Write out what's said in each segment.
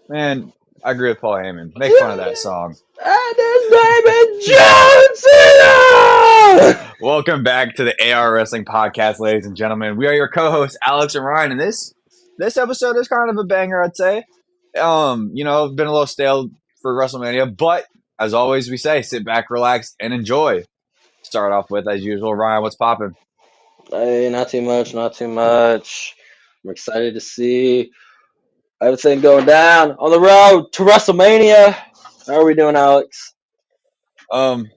Man, I agree with Paul Heyman. Make fun of that song. And his name is John Cena! Welcome back to the AR Wrestling Podcast, ladies and gentlemen. We are your co-hosts, Alex and Ryan, and this episode is kind of a banger, I'd say. Been a little stale for WrestleMania, but as always, we say, sit back, relax, and enjoy. Start off with, as usual, Ryan, what's popping? Hey, not too much, not too much. I'm excited to see everything going down on the road to WrestleMania. How are we doing, Alex? Road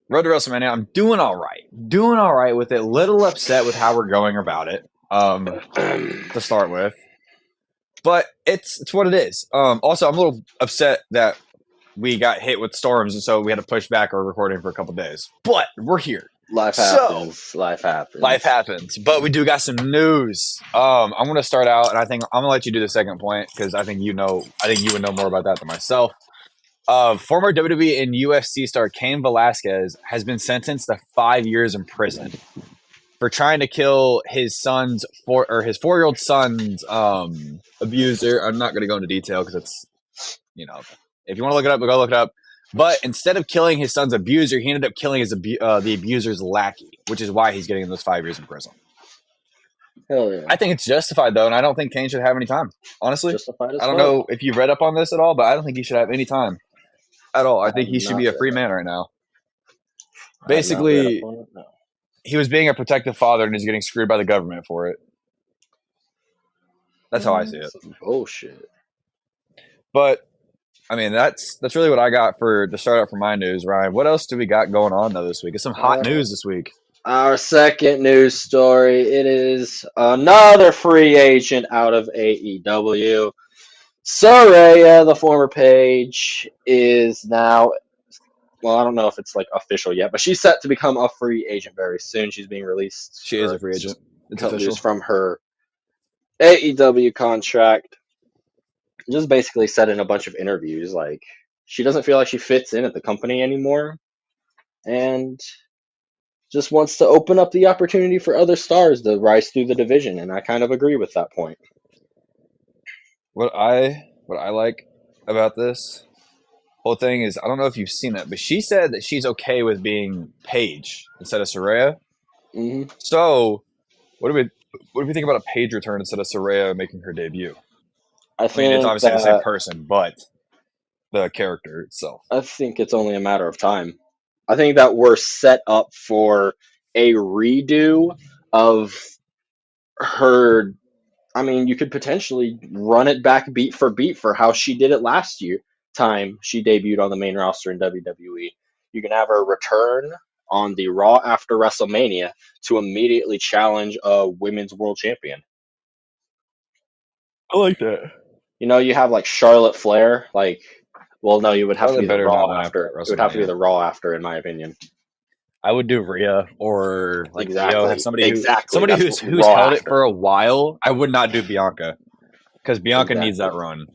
to WrestleMania, I'm doing all right with it. Little upset with how we're going about it. To start with, but it's what it is. Also, I'm a little upset that we got hit with storms, and so we had to push back our recording for a couple days. But we're here. Life happens. Life happens. But we do got some news. I'm going to start out, and I think I'm going to let you do the second point because I think you would know more about that than myself. Former WWE and UFC star Cain Velasquez has been sentenced to 5 years in prison for trying to kill his 4-year-old son's abuser. I'm not going to go into detail because it's, if you want to look it up, go look it up. But instead of killing his son's abuser, he ended up killing the abuser's lackey, which is why he's getting those 5 years in prison. Hell yeah. I think it's justified, though, and I don't think Cain should have any time. Honestly, I don't know if you've read up on this at all, but I don't think he should have any time at all. I think he should be a free man right now. Basically, he was being a protective father and is getting screwed by the government for it. That's how I see it. Bullshit. But I mean, that's really what I got to start out for my news, Ryan. What else do we got going on though this week? It's some hot news this week. Our second news story, it is another free agent out of AEW. Saraya, the former Paige, is now, well, I don't know if it's like official yet, but she's set to become a free agent very soon. She's being released. She is a free agent. It's official from her AEW contract. Just basically said in a bunch of interviews, like, she doesn't feel like she fits in at the company anymore, and just wants to open up the opportunity for other stars to rise through the division, and I kind of agree with that point. What I like about this whole thing is, I don't know if you've seen it, but she said that she's okay with being Paige instead of Saraya. Mm-hmm. So, what do we think about a Paige return instead of Saraya making her debut? I mean, it's obviously the same person, but the character itself. I think it's only a matter of time. I think that we're set up for a redo of her. I mean, you could potentially run it back beat for how she did it last time she debuted on the main roster in WWE. You can have her return on the Raw after WrestleMania to immediately challenge a women's world champion. I like that. You have like Charlotte Flair, no, you would have to be the Raw after. It would have to be the Raw after, in my opinion. I would do Rhea or have somebody who's held it for a while. I would not do Bianca because Bianca needs that run.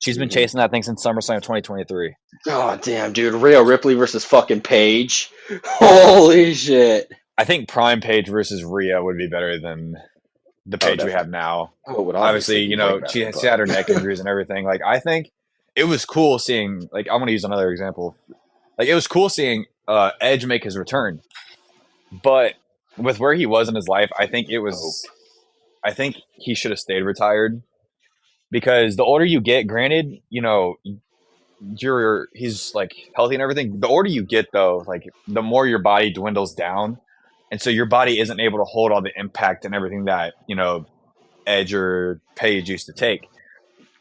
She's been chasing that thing since SummerSlam 2023. God damn, dude. Rhea Ripley versus fucking Paige. Holy shit. I think Prime Paige versus Rhea would be better than the Paige we have now. Obviously, she had her neck injuries and everything. Like, I think it was cool seeing, I'm going to use another example. Like, it was cool seeing Edge make his return. But with where he was in his life, I think he should have stayed retired. Because the older you get, granted, he's like healthy and everything. The older you get, though, like the more your body dwindles down, and so your body isn't able to hold all the impact and everything that Edge or Paige used to take.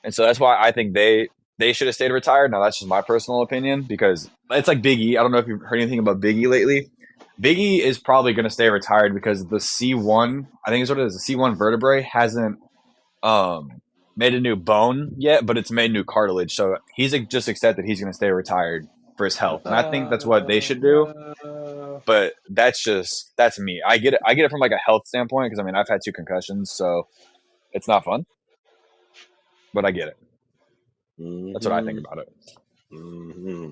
And so that's why I think they should have stayed retired. Now that's just my personal opinion because it's like Big E. I don't know if you've heard anything about Big E lately. Big E is probably going to stay retired because the C1, I think is what it is, the C1 vertebrae hasn't made a new bone yet, but it's made new cartilage. So he's just accepted he's going to stay retired for his health. And I think that's what they should do. But that's me. I get it from like a health standpoint because, I mean, I've had 2 concussions, so it's not fun. But I get it. Mm-hmm. That's what I think about it. Mm-hmm.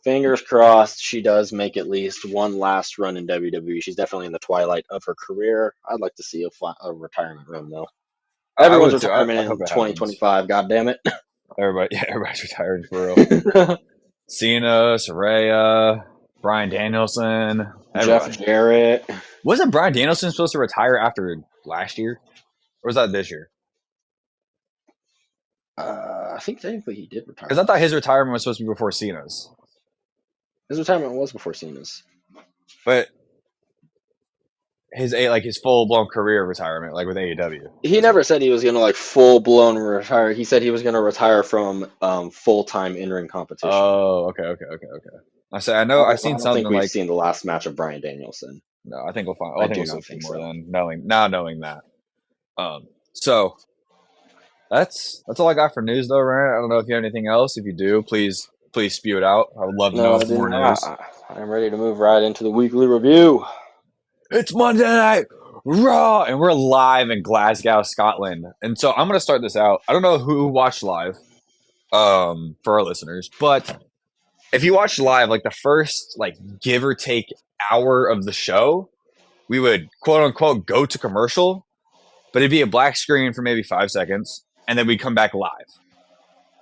Fingers crossed she does make at least one last run in WWE. She's definitely in the twilight of her career. I'd like to see a retirement run, though. I Everyone's would too. retirement I in hope it happens. 2025. God damn it. Everybody, yeah, everybody's retiring for real. Cena, Saraya, Bryan Danielson, Jeff everybody. Jarrett. Wasn't Bryan Danielson supposed to retire after last year, or was that this year? I think technically he did retire Because I thought last his year. retirement was supposed to be before Cena's, His retirement was before Cena's. but his full blown career retirement, like with AEW. He Is never said he was gonna like full blown retire. He said he was gonna retire from full time in ring competition. oh, okay. I say I I know I've don't, seen I don't think something we've like seen the last match of Bryan Danielson. no. I think we'll find. I I think do we'll see a not few think more so. then knowing that. So that's all I got for news though, Ryan. I don't know if you have anything else. If you do, please spew it out. I would love to know No, I do more news. not. I'm ready to move right into the weekly review. It's Monday Night Raw, and we're live in Glasgow, Scotland. And so I'm gonna start this out. I don't know who watched live, for our listeners, but if you watched live, like the first like give or take hour of the show, we would quote unquote go to commercial, but it'd be a black screen for maybe 5 seconds, and then we'd come back live.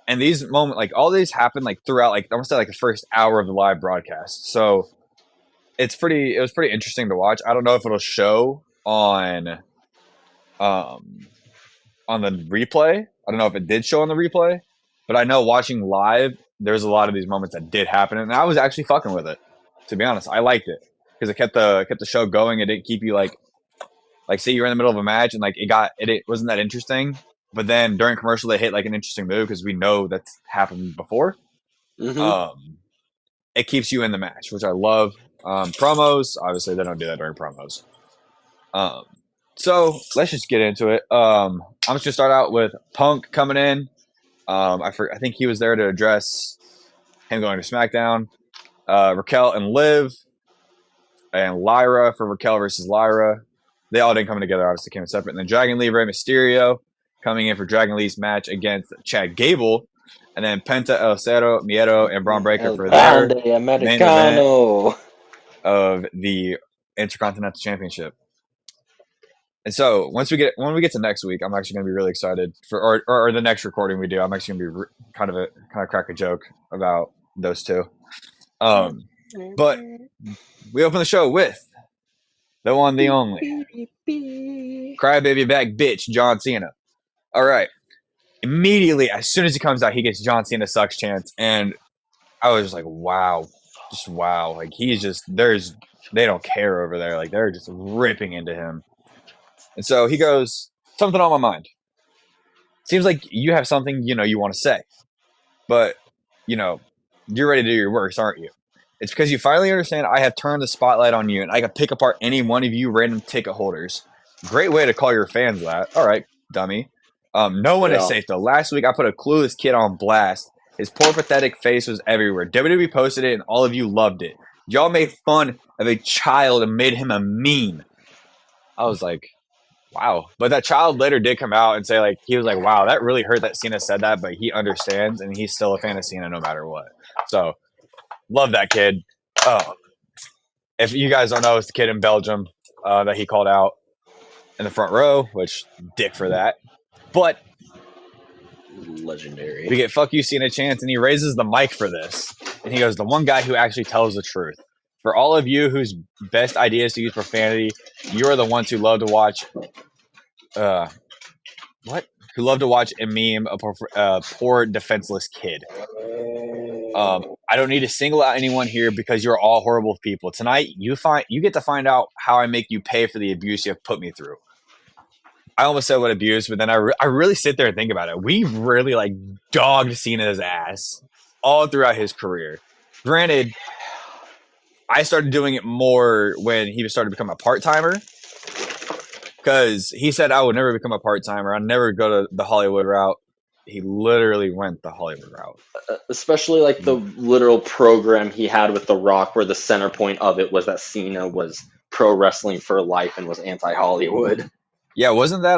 And these moments, like all these happen like throughout, like I want to say like the first hour of the live broadcast. So it was pretty interesting to watch. I don't know if it'll show um on the replay. I don't know if it did show on the replay, but I know watching live, there's a lot of these moments that did happen, and I was actually fucking with it. To be honest, I liked it because it kept the show going. It didn't keep you like say you're in the middle of a match and like it wasn't that interesting, but then during commercial they hit like an interesting move because we know that's happened before. Mm-hmm. Um, it keeps you in the match, which I love. Promos, obviously, they don't do that during promos. Um, so let's just get into it. I'm just gonna start out with Punk coming in. I think he was there to address him going to SmackDown. Raquel and Liv and Lyra for Raquel versus Lyra. They all didn't come together, obviously came in separate. And then Dragon Lee, Rey Mysterio coming in for Dragon Lee's match against Chad Gable. And then Penta, El Cero, Miedo, and Braun Breaker El for their Grande main event Americano. of the Intercontinental Championship. And so when we get to next week, I'm actually going to be really excited for, or the next recording we do. I'm actually going to be kind of crack a joke about those two. But we open the show with the one, the only crybaby back bitch, John Cena. All right, immediately as soon as he comes out, he gets John Cena sucks chance, and I was just like, wow, just wow, like he's just they don't care over there, like they're just ripping into him. And so he goes, something on my mind. Seems like you have something, you want to say, but, you're ready to do your worst, aren't you? It's because you finally understand I have turned the spotlight on you and I can pick apart any one of you random ticket holders. Great way to call your fans that. All right, dummy. No one is Yeah. safe, though. Last week, I put a clueless kid on blast. His poor, pathetic face was everywhere. WWE posted it and all of you loved it. Y'all made fun of a child and made him a meme. I was like, wow. But that child later did come out and say, like, he was like, wow, that really hurt that Cena said that, but he understands and he's still a fan of Cena no matter what. So, love that kid. If you guys don't know, it's the kid in Belgium that he called out in the front row, which, dick for that. But Legendary. we get fuck you Cena chance, and he raises the mic for this. And he goes, the one guy who actually tells the truth. For all of you whose best idea is to use profanity, you are the ones who love to watch who love to watch a meme of a poor defenseless kid. I don't need to single out anyone here because you're all horrible people. Tonight, you get to find out how I make you pay for the abuse you have put me through. I almost said what abuse, but then I really sit there and think about it. We really like dogged Cena's ass all throughout his career. Granted, I started doing it more when he started to become a part-timer because he said I would never become a part-timer. I'd never go to the Hollywood route. He literally went the Hollywood route. Especially like the literal program he had with The Rock, where the center point of it was that Cena was pro wrestling for life and was anti-Hollywood. Yeah, wasn't that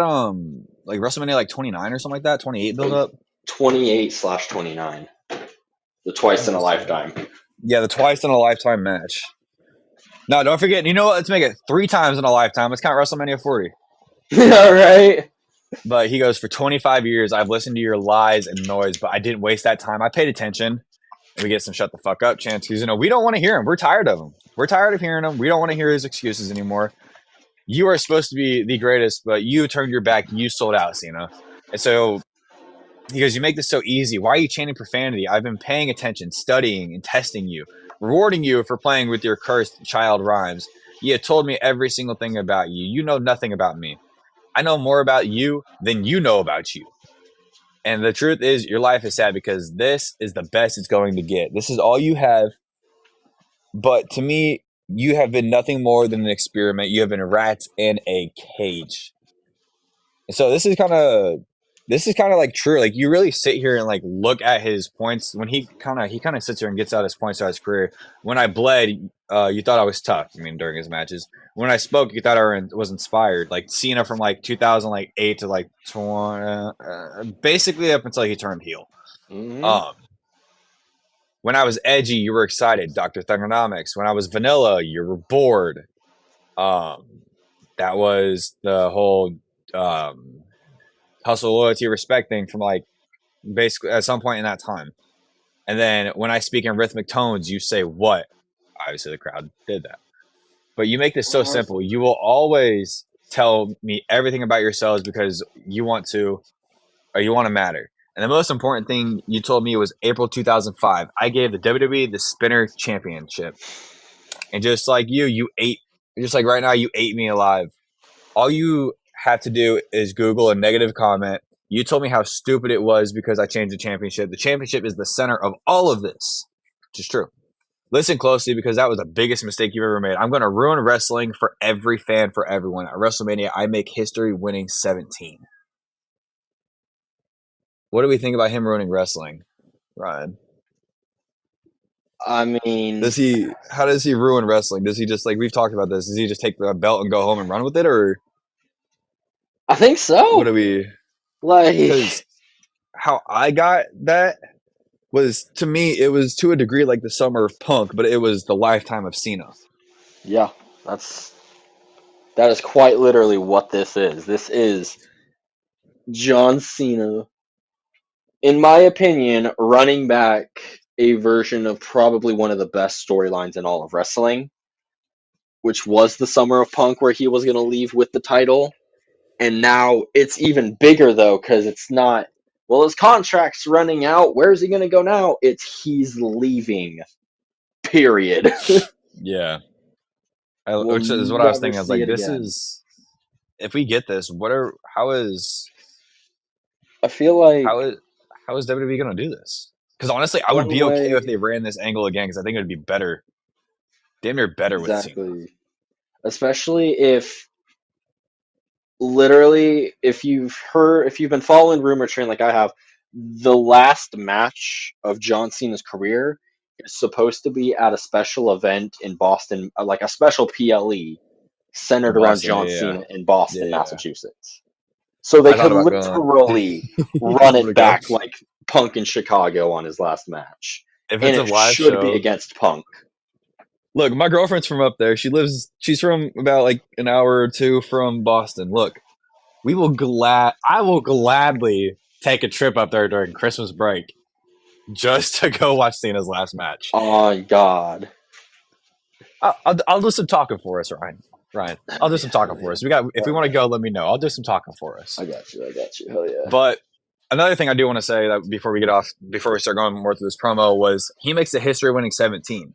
like WrestleMania like 29 or something like that? 28 build up? 28/29. The twice in a lifetime. Yeah, the twice in a lifetime match. No, don't forget. You know what? Let's make it 3 times in a lifetime. Let's count WrestleMania 40. Yeah, right. But he goes, for 25 years, I've listened to your lies and noise, but I didn't waste that time. I paid attention. And we get some shut the fuck up chants because, we don't want to hear him. We're tired of him. We're tired of hearing him. We don't want to hear his excuses anymore. You are supposed to be the greatest, but you turned your back. You sold out, Cena. And so he goes, you make this so easy. Why are you chanting profanity? I've been paying attention, studying, and testing you, rewarding you for playing with your cursed child rhymes. You have told me every single thing about you. You know nothing about me. I know more about you than you know about you. And the truth is, your life is sad because this is the best it's going to get. This is all you have. But to me, you have been nothing more than an experiment. You have been rats in a cage. And so this is kind of like true. Like you really sit here and like look at his points when he kind of sits here and gets out his points throughout his career. When I bled, you thought I was tough. I mean, during his matches. When I spoke, you thought I was inspired. Like Cena from like 2008 to like 20, basically up until he turned heel. Hmm. Um, when I was edgy, you were excited. Dr. Thugonomics. When I was vanilla, you were bored. Um, that was the whole um, hustle, loyalty, respect thing from like basically at some point in that time. And then when I speak in rhythmic tones, you say what? Obviously, the crowd did that. But you make this so simple. You will always tell me everything about yourselves because you want to, or you want to matter. And the most important thing you told me was April 2005. I gave the WWE the Spinner Championship. And just like you ate, just like right now, you ate me alive. All you have to do is Google a negative comment. You told me how stupid it was because I changed the championship. The championship is the center of all of this, which is true. Listen closely because that was the biggest mistake you've ever made. I'm going to ruin wrestling for every fan, for everyone. At WrestleMania, I make history winning 17. What do we think about him ruining wrestling, Ryan? I mean, Does he? How does he ruin wrestling? Does he just like we've talked about this? Does he just take the belt and go home and run with it, or I think what so. do we? Like, Because how I got that was to me it was to a degree like the summer of Punk, but it was the lifetime of Cena. yeah, that's that is quite literally what this is. This is John Cena, in my opinion, running back a version of probably one of the best storylines in all of wrestling, which was the Summer of Punk, where he was going to leave with the title. And now it's even bigger, though, because it's not, well, his contract's running out. Where's he going to go now? It's he's leaving, period. Yeah, We'll which is what I was never thinking. I was see like, it this again. is if we get this, what are I feel like how is how is WWE gonna do this? Because honestly, I would one be okay if way, they ran this angle again because I think it would be better, damn near better with Cena. exactly, especially if literally, if you've been following Rumor Train like I have, the last match of John Cena's career is supposed to be at a special event in Boston, like a special PLE In centered around Boston, John yeah, Cena in yeah, Boston, yeah. Massachusetts. So they I thought could about going. literally You run want to it go? back like Punk in Chicago on his last match. If And it's a it live should be show, against Punk. look, my girlfriend's from up there. She's from about like an hour or two from Boston. Look, I will gladly take a trip up there during Christmas break just to go watch Cena's last match. Oh, God. I'll do some talking for us, Ryan. Ryan, I'll Hell do yeah, some talking hell for yeah. us. If we Hell want to yeah. go, let me know. I'll do some talking for us. I got you, hell yeah. But another thing I do want to say that before we start going more through this promo was he makes the history winning 17.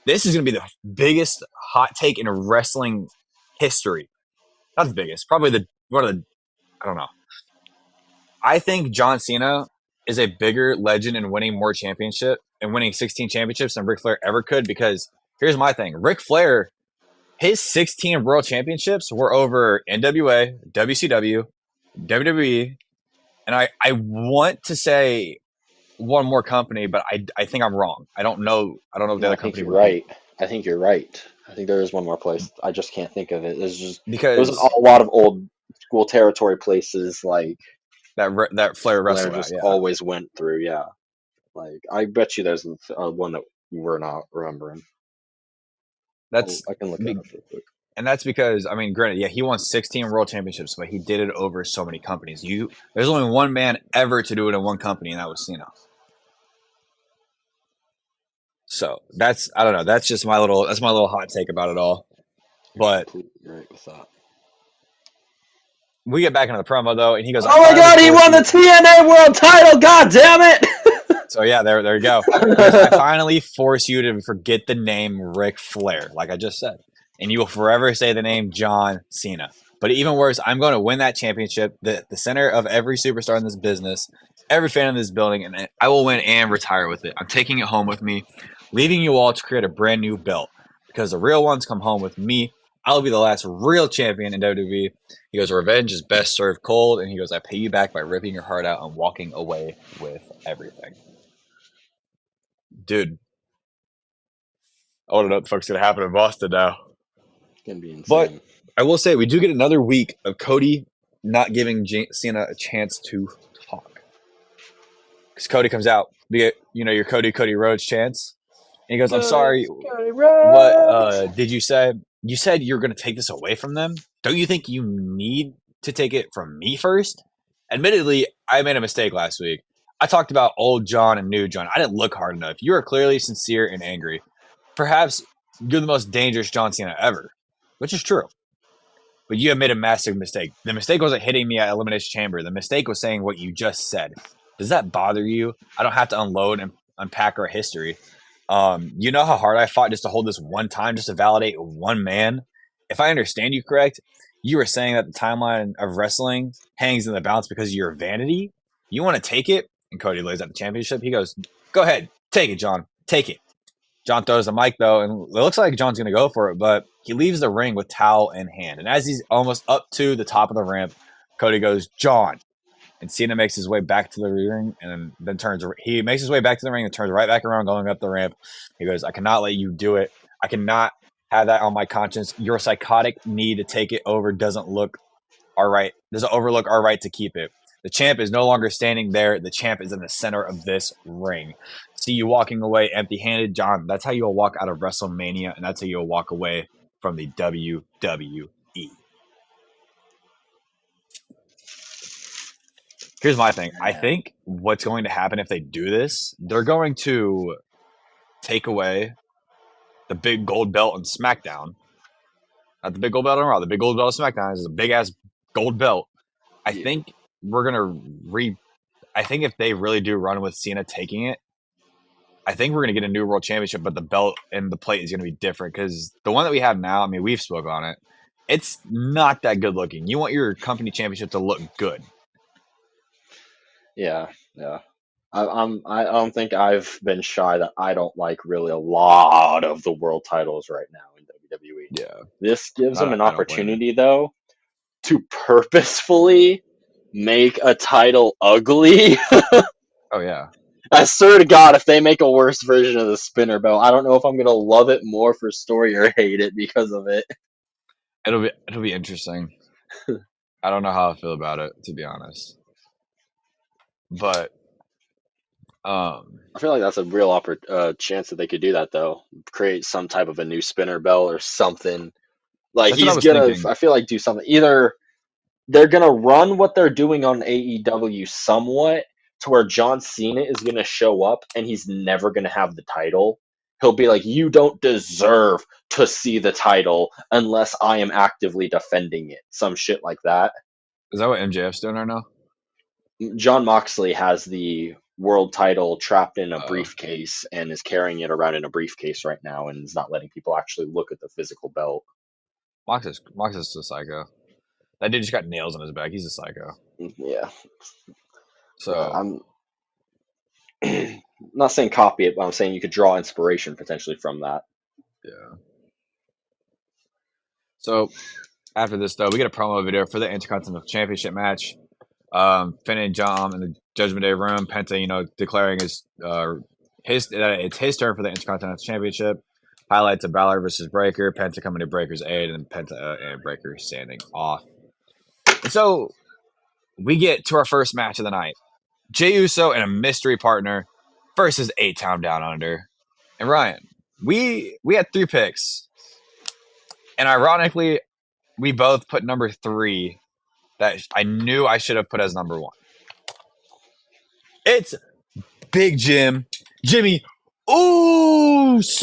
This is going to be the biggest hot take in wrestling history. Not the biggest, probably the one of the I don't know. I think John Cena is a bigger legend in winning more championship and winning 16 championships than Ric Flair ever could because here's my thing. Ric Flair, his 16 world championships were over NWA, WCW, WWE, and I want to say one more company, but I think I'm wrong. I don't know. I don't know what the No, I other think company you're would be right. I think you're right. I think there is one more place. I just can't think of it. It was because a lot of old school territory places like that Flair Blair wrestled at. just Yeah, always went through. Yeah, like I bet you there's one that we're not remembering. that's I can look that be- up real quick. And that's because, I mean, granted, yeah, he won 16 world championships, but he did it over so many companies. There's only one man ever to do it in one company, and that was Cena. So I don't know. That's my little hot take about it all. But Completely right with that. we get back into the promo though, and he goes, "Oh my God, he won the TNA World Title! God damn it!" So yeah, there you go. He goes, "I finally force you to forget the name Ric Flair, like I just said, and you will forever say the name John Cena. But even worse, I'm going to win that championship, the center of every superstar in this business, every fan in this building, and I will win and retire with it. I'm taking it home with me, leaving you all to create a brand new belt because the real ones come home with me. I'll be the last real champion in WWE." He goes, "Revenge is best served cold," and he goes, "I pay you back by ripping your heart out and walking away with everything." Dude, I want to know what the fuck's going to happen in Boston now. It's gonna be But insane. I will say, we do get another week of Cody not giving Cena a chance to talk. Because Cody comes out, we get, your Cody Rhodes chance. And he goes, "I'm sorry, what did you say? You said you're going to take this away from them? Don't you think you need to take it from me first?" Admittedly, I made a mistake last week. I talked about old John and new John. I didn't look hard enough. You are clearly sincere and angry. Perhaps you're the most dangerous John Cena ever, which is true. But you have made a massive mistake. The mistake wasn't hitting me at Elimination Chamber. The mistake was saying what you just said. Does that bother you? I don't have to unload and unpack our history. You know how hard I fought just to hold this one time, just to validate one man? If I understand you correct, you were saying that the timeline of wrestling hangs in the balance because of your vanity? You want to take it? And Cody lays out the championship. He goes, "Go ahead. Take it, John. Take it." John throws the mic though, and it looks like John's going to go for it, but he leaves the ring with towel in hand. And as he's almost up to the top of the ramp, Cody goes, "John." And Cena makes his way back to the ring and then turns. He makes his way back to the ring and turns right back around, going up the ramp. He goes, "I cannot let you do it. I cannot have that on my conscience. Your psychotic need to take it over doesn't overlook our right to keep it. The champ is no longer standing there. The champ is in the center of this ring. See you walking away empty-handed, John. That's how you'll walk out of WrestleMania, and that's how you'll walk away from the WWE." Here's my thing. I think what's going to happen if they do this, they're going to take away the big gold belt on SmackDown. Not the big gold belt on Raw. The big gold belt on SmackDown is a big-ass gold belt. I think we're going to I think if they really do run with Cena taking it, I think we're going to get a new world championship, but the belt and the plate is going to be different because the one that we have now, I mean, we've spoke on it. It's not that good looking. You want your company championship to look good. Yeah. I don't think I've been shy that I don't like really a lot of the world titles right now in WWE. Yeah. This gives them an I don't blame you. opportunity, though, to purposefully make a title ugly. Oh, yeah. I swear to God, if they make a worse version of the spinner belt, I don't know if I'm gonna love it more for story or hate it because of it. It'll be interesting. I don't know how I feel about it, to be honest. But I feel like that's a real chance that they could do that, though. Create some type of a new spinner belt or something. Like that's what I he's was gonna, thinking. I feel like do something. Either they're gonna run what they're doing on AEW somewhat to where John Cena is gonna show up and he's never gonna have the title. He'll be like, "You don't deserve to see the title unless I am actively defending it." Some shit like that. Is that what MJF's doing right now? John Moxley has the world title trapped in a briefcase and is carrying it around in a briefcase right now and is not letting people actually look at the physical belt. Mox is a psycho. That dude just got nails in his back. He's a psycho. Yeah. So I'm not saying copy it, but I'm saying you could draw inspiration potentially from that. yeah. So after this though, we get a promo video for the Intercontinental Championship match. Finn and John in the Judgment Day room. Penta, declaring it's his turn for the Intercontinental Championship. Highlights of Balor versus Breaker. Penta coming to Breaker's aid, and Penta and Breaker standing off. And so we get to our first match of the night: Jey Uso and a mystery partner versus 8-Town Down Under. And Ryan, we had 3 picks. And ironically, we both put number 3 that I knew I should have put as number 1. It's Big Jimmy Uso!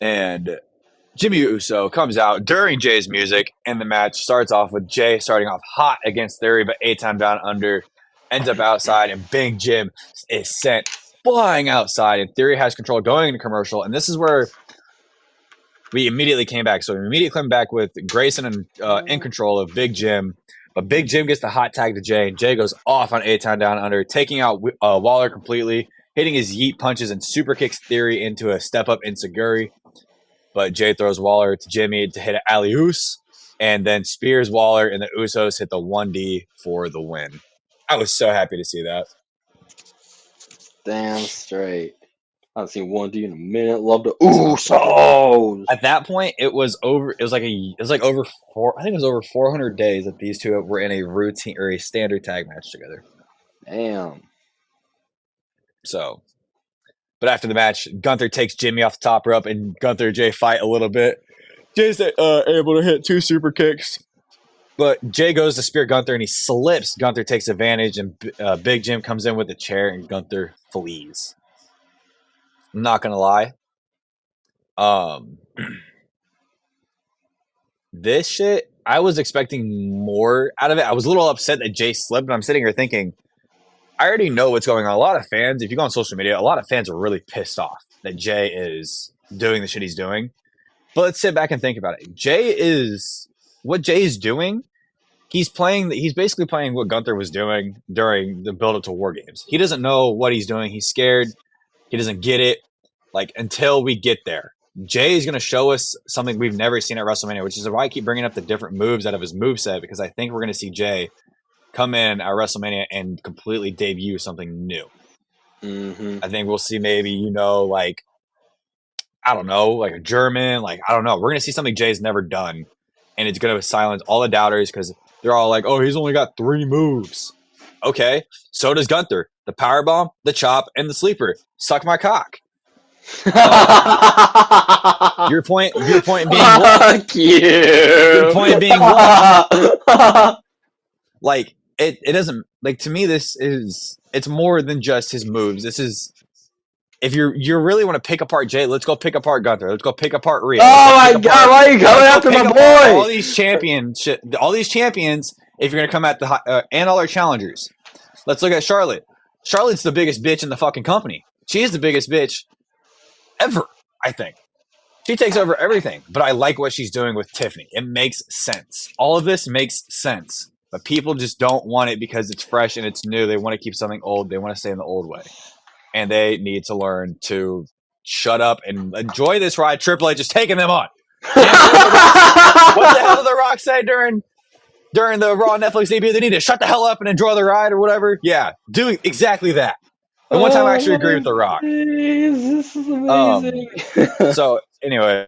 And Jimmy Uso comes out during Jay's music, and the match starts off with Jay starting off hot against Theory, but 8-time down under, ends up outside, and Big Jim is sent flying outside, and Theory has control going into commercial, and this is where we immediately came back. So we immediately came back with Grayson in control of Big Jim, but Big Jim gets the hot tag to Jay, and Jay goes off on 8-time down under, taking out Waller completely, hitting his yeet punches and super kicks Theory into a step-up enziguri. But Jay throws Waller to Jimmy to hit an alley-oos, and then spears Waller, and the Usos hit the 1D for the win. I was so happy to see that. Damn straight. I haven't seen 1D in a minute. Love the Usos. At that point, it was over. It was like over 400 days that these two were in a routine or a standard tag match together. Damn. So, but after the match, Gunther takes Jimmy off the top rope, and Gunther and Jay fight a little bit. Jay's able to hit 2 super kicks, but Jay goes to spear Gunther, and he slips. Gunther takes advantage, and Big Jim comes in with a chair, and Gunther flees. I'm not gonna lie. This shit, I was expecting more out of it. I was a little upset that Jay slipped, and I'm sitting here thinking, I already know what's going on. A lot of fans, if you go on social media, a lot of fans are really pissed off that Jay is doing the shit he's doing. But let's sit back and think about it. What Jay is doing, he's basically playing what Gunther was doing during the build-up to War Games. He doesn't know what he's doing. He's scared. He doesn't get it. Like, until we get there. Jay is going to show us something we've never seen at WrestleMania, which is why I keep bringing up the different moves out of his moveset, because I think we're going to see Jay come in at WrestleMania and completely debut something new. Mm-hmm. I think we'll see maybe, like, I don't know, like a German, like, I don't know. We're going to see something Jay's never done, and it's going to silence all the doubters because they're all like, oh, he's only got 3 moves. Okay, so does Gunther. The powerbomb, the chop, and the sleeper. Suck my cock. Your point being what? Fuck you. Your point being what? Like, it doesn't, like, to me, it's more than just his moves. This is, if you really want to pick apart Jay, let's go pick apart Gunther. Let's go pick apart Rhea. Oh my god, why are you going after my boy? All these champions, if you're going to come at and all our challengers. Let's look at Charlotte. Charlotte's the biggest bitch in the fucking company. She is the biggest bitch ever, I think. She takes over everything, but I like what she's doing with Tiffany. It makes sense. All of this makes sense, but people just don't want it because it's fresh and it's new. They want to keep something old. They want to stay in the old way, and they need to learn to shut up and enjoy this ride. Triple H is taking them on. What the hell did The Rock say during the Raw Netflix debut? They need to shut the hell up and enjoy the ride or whatever. Yeah, doing exactly that. The one time I actually agree with The Rock. This is amazing. So anyway,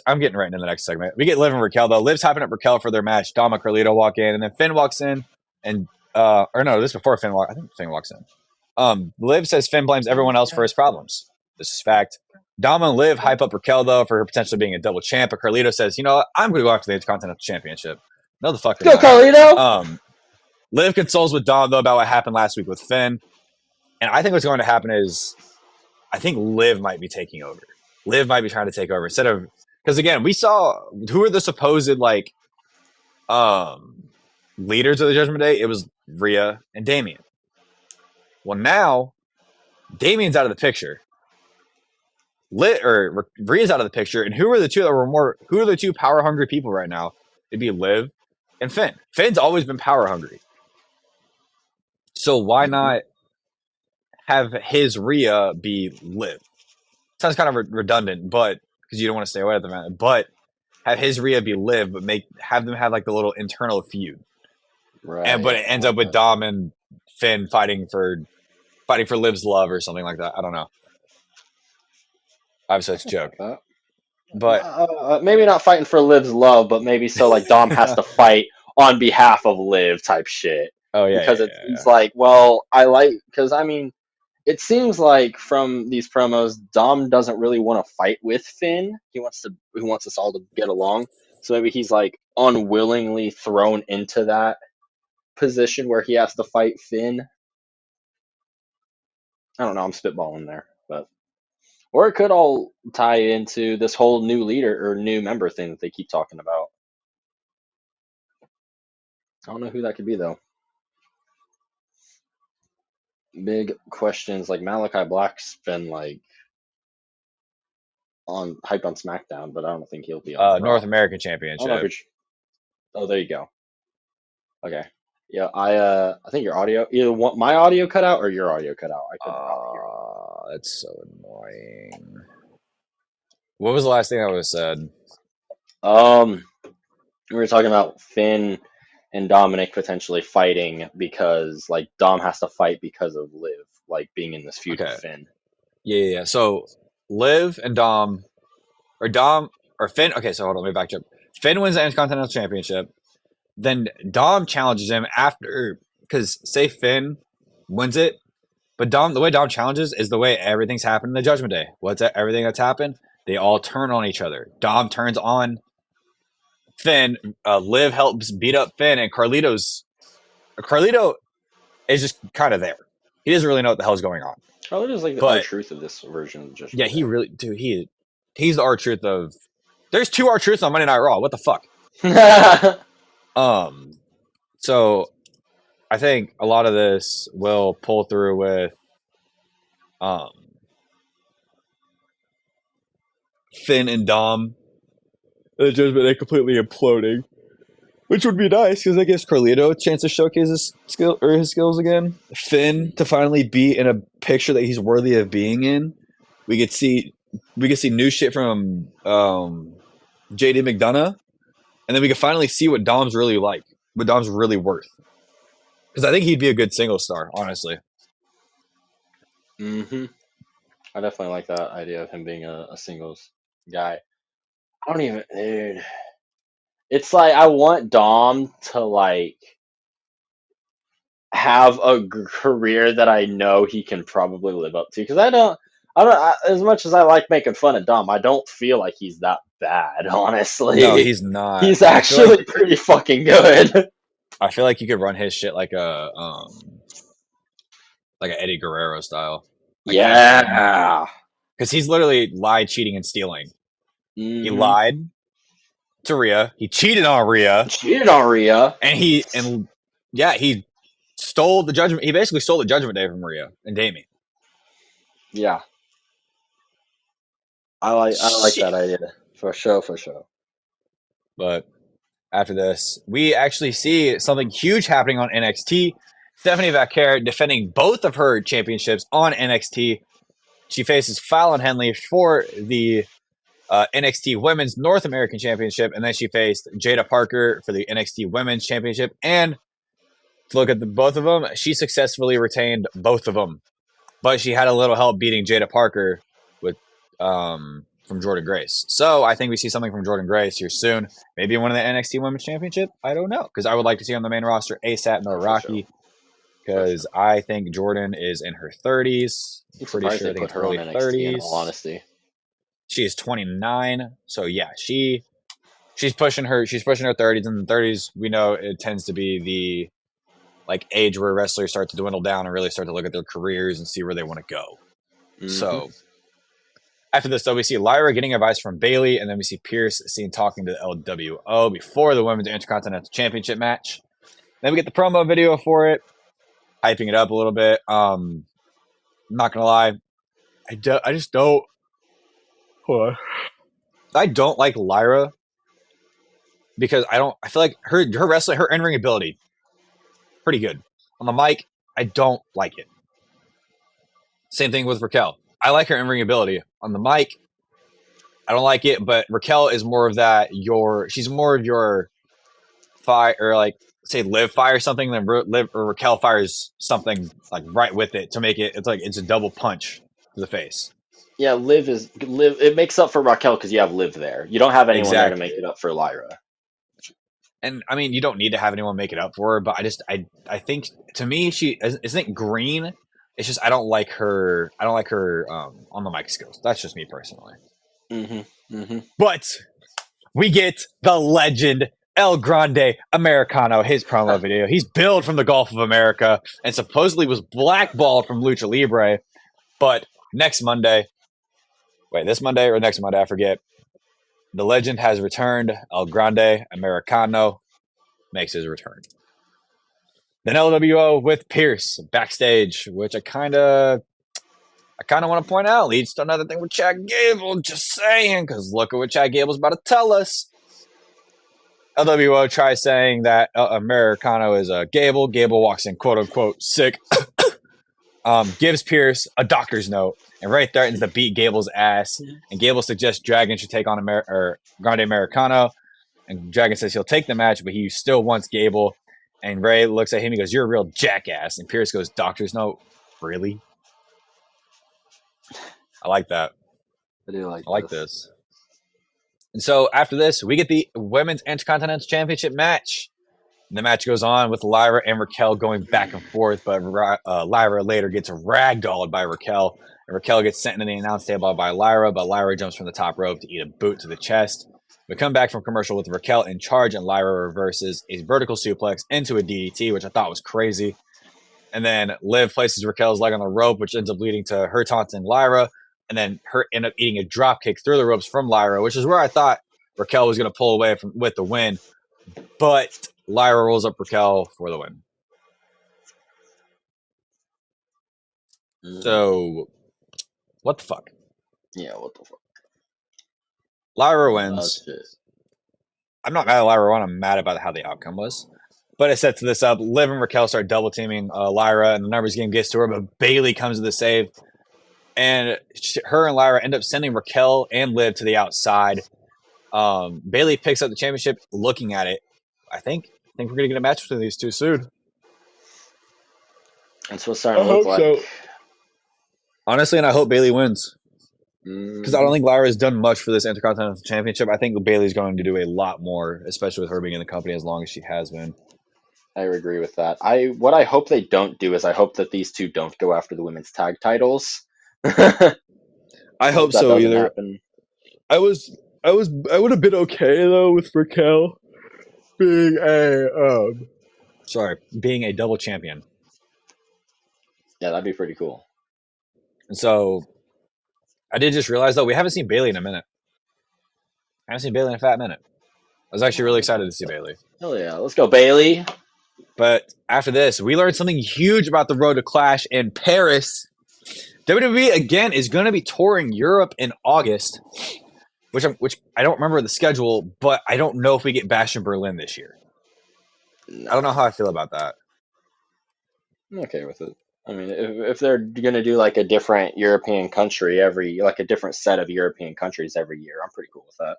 I'm getting right into the next segment. We get Liv and Raquel though. Liv's hyping up Raquel for their match. Dom and Carlito walk in, and then Finn walks in, and or no, this is before Finn walks. I think Finn walks in. Liv says Finn blames everyone else for his problems. This is fact. Dom and Liv hype up Raquel though for her potentially being a double champ, but Carlito says, you know what? I'm going to go after the Intercontinental Championship. No, the fuck. Go Carlito. Liv consoles with Dom, though, about what happened last week with Finn. And I think what's going to happen is I think Liv might be taking over. Liv might be trying to take over instead of – because, again, we saw who are the supposed, like, leaders of the Judgment Day? It was Rhea and Damian. Well, now Damian's out of the picture. Rhea's out of the picture. And who are the two power-hungry people right now? It'd be Liv and Finn. Finn's always been power-hungry. So why not have his Rhea be Liv? Sounds kind of redundant, but because you don't want to stay away at the moment. But have his Rhea be Liv, but have them have like the little internal feud. Right. But it ends up with Dom and Finn fighting for Liv's love or something like that. I don't know. Obviously, it's a joke. But maybe not fighting for Liv's love, but maybe so like Dom has to fight on behalf of Liv type shit. Oh yeah, because it's like, well, because I mean, it seems like from these promos, Dom doesn't really want to fight with Finn. He wants us all to get along. So maybe he's like unwillingly thrown into that position where he has to fight Finn. I don't know. I'm spitballing there, but or it could all tie into this whole new leader or new member thing that they keep talking about. I don't know who that could be though. Big questions like Malachi Black's been like on hyped on SmackDown, but I don't think he'll be on North Raw. American I don't know Championship. oh, there you go. Okay. Yeah, I think your audio either my audio cut out or your audio cut out. I couldn't probably hear you. That's so annoying. What was the last thing that was said? We were talking about Finn and Dominic potentially fighting because like Dom has to fight because of Liv, like being in this feud with Okay. Finn. Yeah. So Liv and Dom, or Finn. Okay, so hold on, let me back up. Finn wins the Intercontinental Championship. Then Dom challenges him after, because say Finn wins it, but the way Dom challenges is the way everything's happened in the Judgment Day. Everything that's happened? They all turn on each other. Dom turns on Finn. Liv helps beat up Finn, and Carlito is just kind of there. He doesn't really know what the hell's going on. Probably just like the But R-Truth of this version of yeah, Judgment he really, dude, he's the R-Truth of. There's two R-Truths on Monday Night Raw. What the fuck? Day. Um, so I think a lot of this will pull through with um Finn and Dom. The Judgment Day completely imploding, which would be nice because I guess Carlito a chance to showcase his skills again. Finn to finally be in a picture that he's worthy of being in. We could see new shit from JD McDonough, and then we could finally see what Dom's really like, what Dom's really worth. Because I think he'd be a good single star, honestly. hmm I definitely like that idea of him being a singles guy. I don't even, dude. It's like I want Dom to like have a career that I know he can probably live up to because as much as I like making fun of Dom, I don't feel like he's that bad, No, honestly. he's not. He's actually pretty fucking good. I feel like you could run his shit like a Eddie Guerrero style, like have him Yeah. because he's literally lied, cheating, and stealing. He hmm lied to Rhea. He cheated on Rhea, Cheated on Rhea. and yeah, he stole the judgment. He basically stole the Judgment Day from Rhea and Damien. Yeah. I like that Shit. idea. For sure, for sure. But after this, we actually see something huge happening on NXT. Stephanie Vaquer defending both of her championships on NXT. She faces Fallon Henley for the NXT Women's North American Championship, and then she faced Jada Parker for the NXT Women's Championship. And to look at both of them, she successfully retained both of them, but she had a little help beating Jada Parker with from Jordan Grace. So I think we see something from Jordan Grace here soon. Maybe winning the NXT Women's Championship. I don't know because I would like to see on the main roster ASAP Oh, for sure. Noraki For sure. because I think Jordan is in her 30s. I'm Pretty surprised sure they I think put it's her on early NXT in all 30s. honesty. She is 29, so yeah, she's pushing her 30s, and the 30s we know it tends to be the like age where wrestlers start to dwindle down and really start to look at their careers and see where they want to go. hmm So after this, though, we see Lyra getting advice from Bayley, and then we see Pierce seen talking to the LWO before the Women's Intercontinental Championship match. Then we get the promo video for it, hyping it up a little bit. I'm not gonna lie, I just don't. Hold on. I don't like Lyra because I don't. I feel like her wrestling, her in ring ability, pretty good. On the mic, I don't like it. Same thing with Raquel. I like her in ring ability. On the mic, I don't like it. But Raquel is more of that. She's more of your fire, or like say Liv fires something, then Liv or Raquel fires something like right with it to make it. It's like it's a double punch to the face. Yeah, Liv. It makes up for Raquel because you have Liv there. You don't have anyone there to make Exactly. it up for Lyra. And I mean, you don't need to have anyone make it up for her, but I think to me, she isn't Green It's just I don't like her. I don't like her on the mic skills. That's just me personally. But we get the legend El Grande Americano, his promo video. He's billed from the Gulf of America and supposedly was blackballed from Lucha Libre. But next Monday, this Monday or next Monday, I forget, the legend has returned. El Grande Americano makes his return. Then LWO with Pierce backstage, which I kind of want to point out leads to another thing with Chad Gable. Just saying, because look at what Chad Gable's about to tell us. LWO tries saying that Americano is a Gable. Gable walks in, quote unquote, sick. Gives Pierce a doctor's note and right threatens to beat Gable's ass. And Gable suggests Dragon should take on Grande Americano. And Dragon says he'll take the match, but he still wants Gable. And Ray looks at him. He goes, "You're a real jackass." And Pierce goes, "Doctor's note? Really?" I like that. I do I like this. And so after this, we get the Women's Intercontinental Championship match. And the match goes on with Lyra and Raquel going back and forth, but Lyra later gets ragdolled by Raquel. And Raquel gets sent into the announce table by Lyra, but Lyra jumps from the top rope to eat a boot to the chest. We come back from commercial with Raquel in charge, and Lyra reverses a vertical suplex into a DDT, which I thought was crazy. And then Liv places Raquel's leg on the rope, which ends up leading to her taunting Lyra, and then her end up eating a drop kick through the ropes from Lyra, which is where I thought Raquel was going to pull away with the win. But Lyra rolls up Raquel for the win. So, what the fuck? Yeah, what the fuck? Lyra wins. I'm not mad at Lyra won. I'm mad about how the outcome was. But it sets this up. Liv and Raquel start double teaming Lyra, and the numbers game gets to her, but Bayley comes to the save. And her and Lyra end up sending Raquel and Liv to the outside. Bayley picks up the championship looking at it. I think we're going to get a match between these two soon. That's what's starting to look like. So. Honestly, and I hope Bayley wins. Because I don't think Lyra has done much for this Intercontinental Championship. I think Bayley's going to do a lot more, especially with her being in the company as long as she has been. I agree with that. What I hope they don't do is I hope that these two don't go after the women's tag titles. I hope so either. Happen. I would have been okay though with Raquel being being a double champion. Yeah, that'd be pretty cool. And so I did just realize though we haven't seen Bayley in a minute. I haven't seen Bayley in a fat minute. I was actually really excited to see Bayley. Hell yeah, let's go Bayley. But after this, we learned something huge about the road to Clash in Paris. WWE again is going to be touring Europe in August, which I don't remember the schedule, but I don't know if we get Bash in Berlin this year. No. I don't know how I feel about that. I'm okay with it. I mean, if they're going to do like a different European country a different set of European countries every year, I'm pretty cool with that.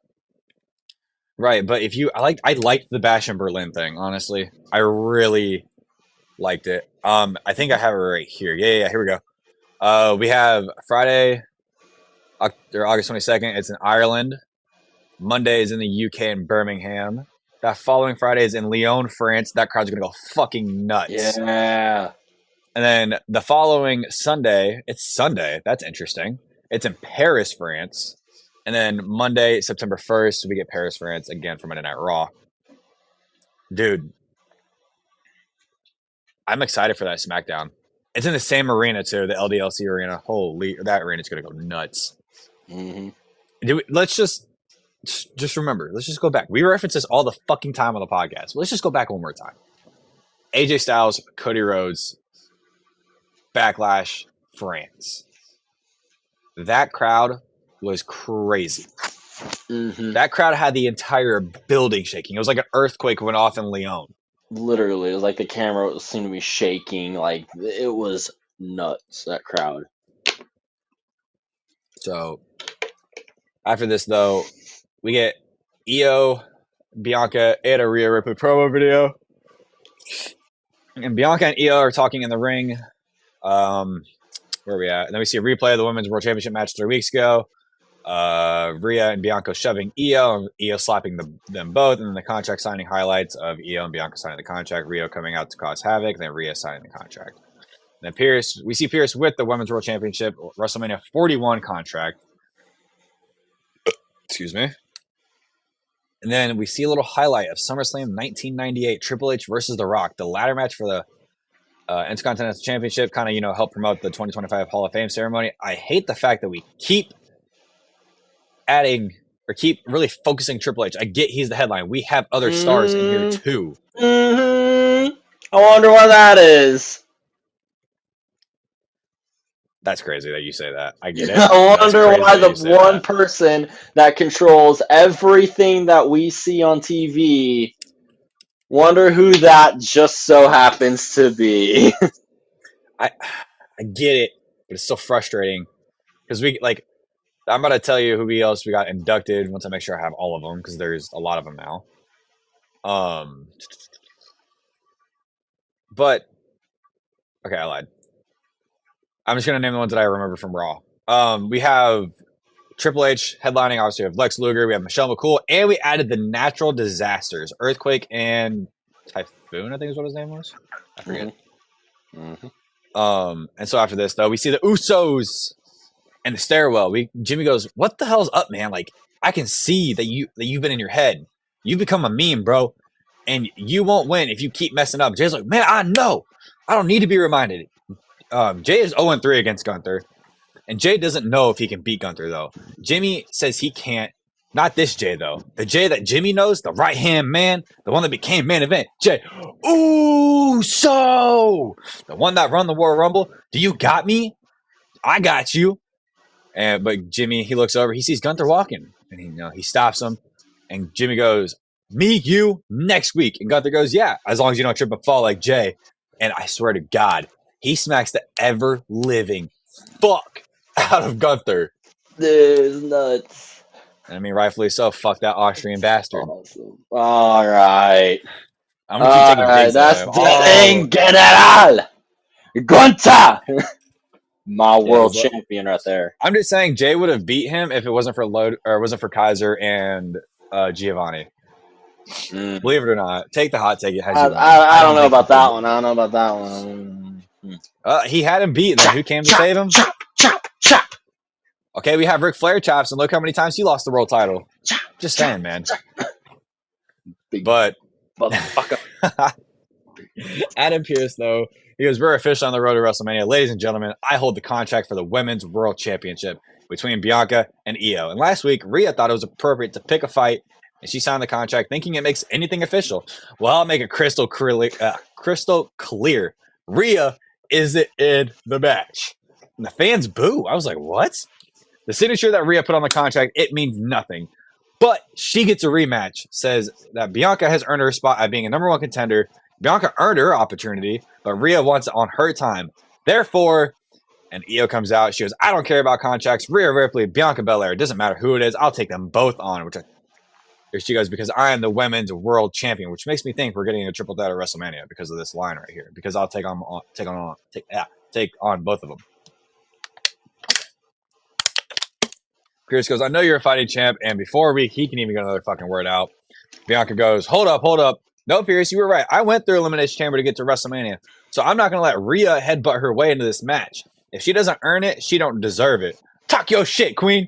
Right, but I liked the Bash in Berlin thing, honestly. I really liked it. I think I have it right here. Yeah, here we go. We have Friday, August 22nd. It's in Ireland. Monday is in the UK in Birmingham. That following Friday is in Lyon, France. That crowd's going to go fucking nuts. Yeah. And then the following Sunday, it's Sunday. That's interesting. It's in Paris, France. And then Monday, September 1st, we get Paris, France again for Monday Night Raw. Dude, I'm excited for that SmackDown. It's in the same arena, too, the LDLC arena. Holy, that arena's going to go nuts. Mm-hmm. Let's just remember. Let's just go back. We reference this all the fucking time on the podcast. Let's just go back one more time. AJ Styles, Cody Rhodes, Backlash, France. That crowd was crazy. Mm-hmm. That crowd had the entire building shaking. It was like an earthquake went off in Lyon. Literally, it was like the camera seemed to be shaking. Like, it was nuts, that crowd. So, after this, though, we get Io, Bianca, and a Rhea Ripley promo video. And Bianca and Io are talking in the ring. Where are we at? And then we see a replay of the Women's World Championship match 3 weeks ago. Rhea and Bianca shoving Io, and Io slapping them both, and then the contract signing highlights of Io and Bianca signing the contract, Rio coming out to cause havoc, and then Rhea signing the contract. And then we see Pierce with the Women's World Championship, WrestleMania 41 contract. Excuse me. And then we see a little highlight of SummerSlam 1998, Triple H versus The Rock, the ladder match for the Intercontinental Championship, kind of, help promote the 2025 Hall of Fame ceremony. I hate the fact that we keep adding or keep really focusing Triple H. I get he's the headline. We have other stars in here too. Mm-hmm. I wonder what that is. That's crazy that you say that. I get it. I wonder why the one person that controls everything that we see on TV, wonder who that just so happens to be. I get it, but it's so frustrating because I'm about to tell you who else we got inducted once I make sure I have all of them because there's a lot of them now. But okay, I lied. I'm just gonna name the ones that I remember from Raw. We have Triple H headlining. Obviously, we have Lex Luger. We have Michelle McCool, and we added the natural disasters: earthquake and typhoon. I think is what his name was. I forget. Mm-hmm. And so after this, though, we see the Usos and the stairwell. Jimmy goes, "What the hell's up, man? Like, I can see that you've been in your head. You've become a meme, bro, and you won't win if you keep messing up." Jay's like, "Man, I know. I don't need to be reminded." Jay is 0-3 against Gunther, and Jay doesn't know if he can beat Gunther, though. Jimmy says he can't. Not this Jay, though. The Jay that Jimmy knows, the right-hand man, the one that became main event. Jay, so the one that run the Royal Rumble. Do you got me? I got you. But Jimmy, he looks over. He sees Gunther walking, and he stops him. And Jimmy goes, "Me, you, next week." And Gunther goes, "Yeah, as long as you don't trip and fall like Jay." And I swear to God, he smacks the ever-living fuck out of Gunther. Dude, nuts. And I mean, rightfully so. Fuck that Austrian bastard. Awesome. All right. I'm going to keep taking digs that's the General Gunther. My world champion right there. I'm just saying Jay would have beat him if it wasn't for Kaiser and Giovanni. Believe it or not, take the hot take. It has I don't know about that one. I don't know about that one. He had him beat. Then who came to save him? Chop, chop, chop. Okay, we have Ric Flair chops, and look how many times he lost the world title. Just saying, man. But motherfucker. Adam Pearce, though, he was very official on the road to WrestleMania. Ladies and gentlemen, I hold the contract for the Women's World Championship between Bianca and Io. And last week, Rhea thought it was appropriate to pick a fight, and she signed the contract thinking it makes anything official. Well, I'll make it crystal clear. Rhea isn't in the match. And the fans boo. I was like, what? The signature that Rhea put on the contract, it means nothing. But she gets a rematch, says that Bianca has earned her spot at being a number one contender. Bianca earned her opportunity, but Rhea wants it on her time. Therefore, and Io comes out. She goes, "I don't care about contracts. Rhea Ripley, Bianca Belair. It doesn't matter who it is. I'll take them both on." Here she goes, "Because I am the women's world champion," which makes me think we're getting a triple threat at WrestleMania because of this line right here. Because I'll take on both of them. Pierce goes, "I know you're a fighting champ," and before a week, he can even get another fucking word out. Bianca goes, hold up. No, Pierce, you were right. I went through Elimination Chamber to get to WrestleMania, so I'm not going to let Rhea headbutt her way into this match. If she doesn't earn it, she don't deserve it. Talk your shit, queen.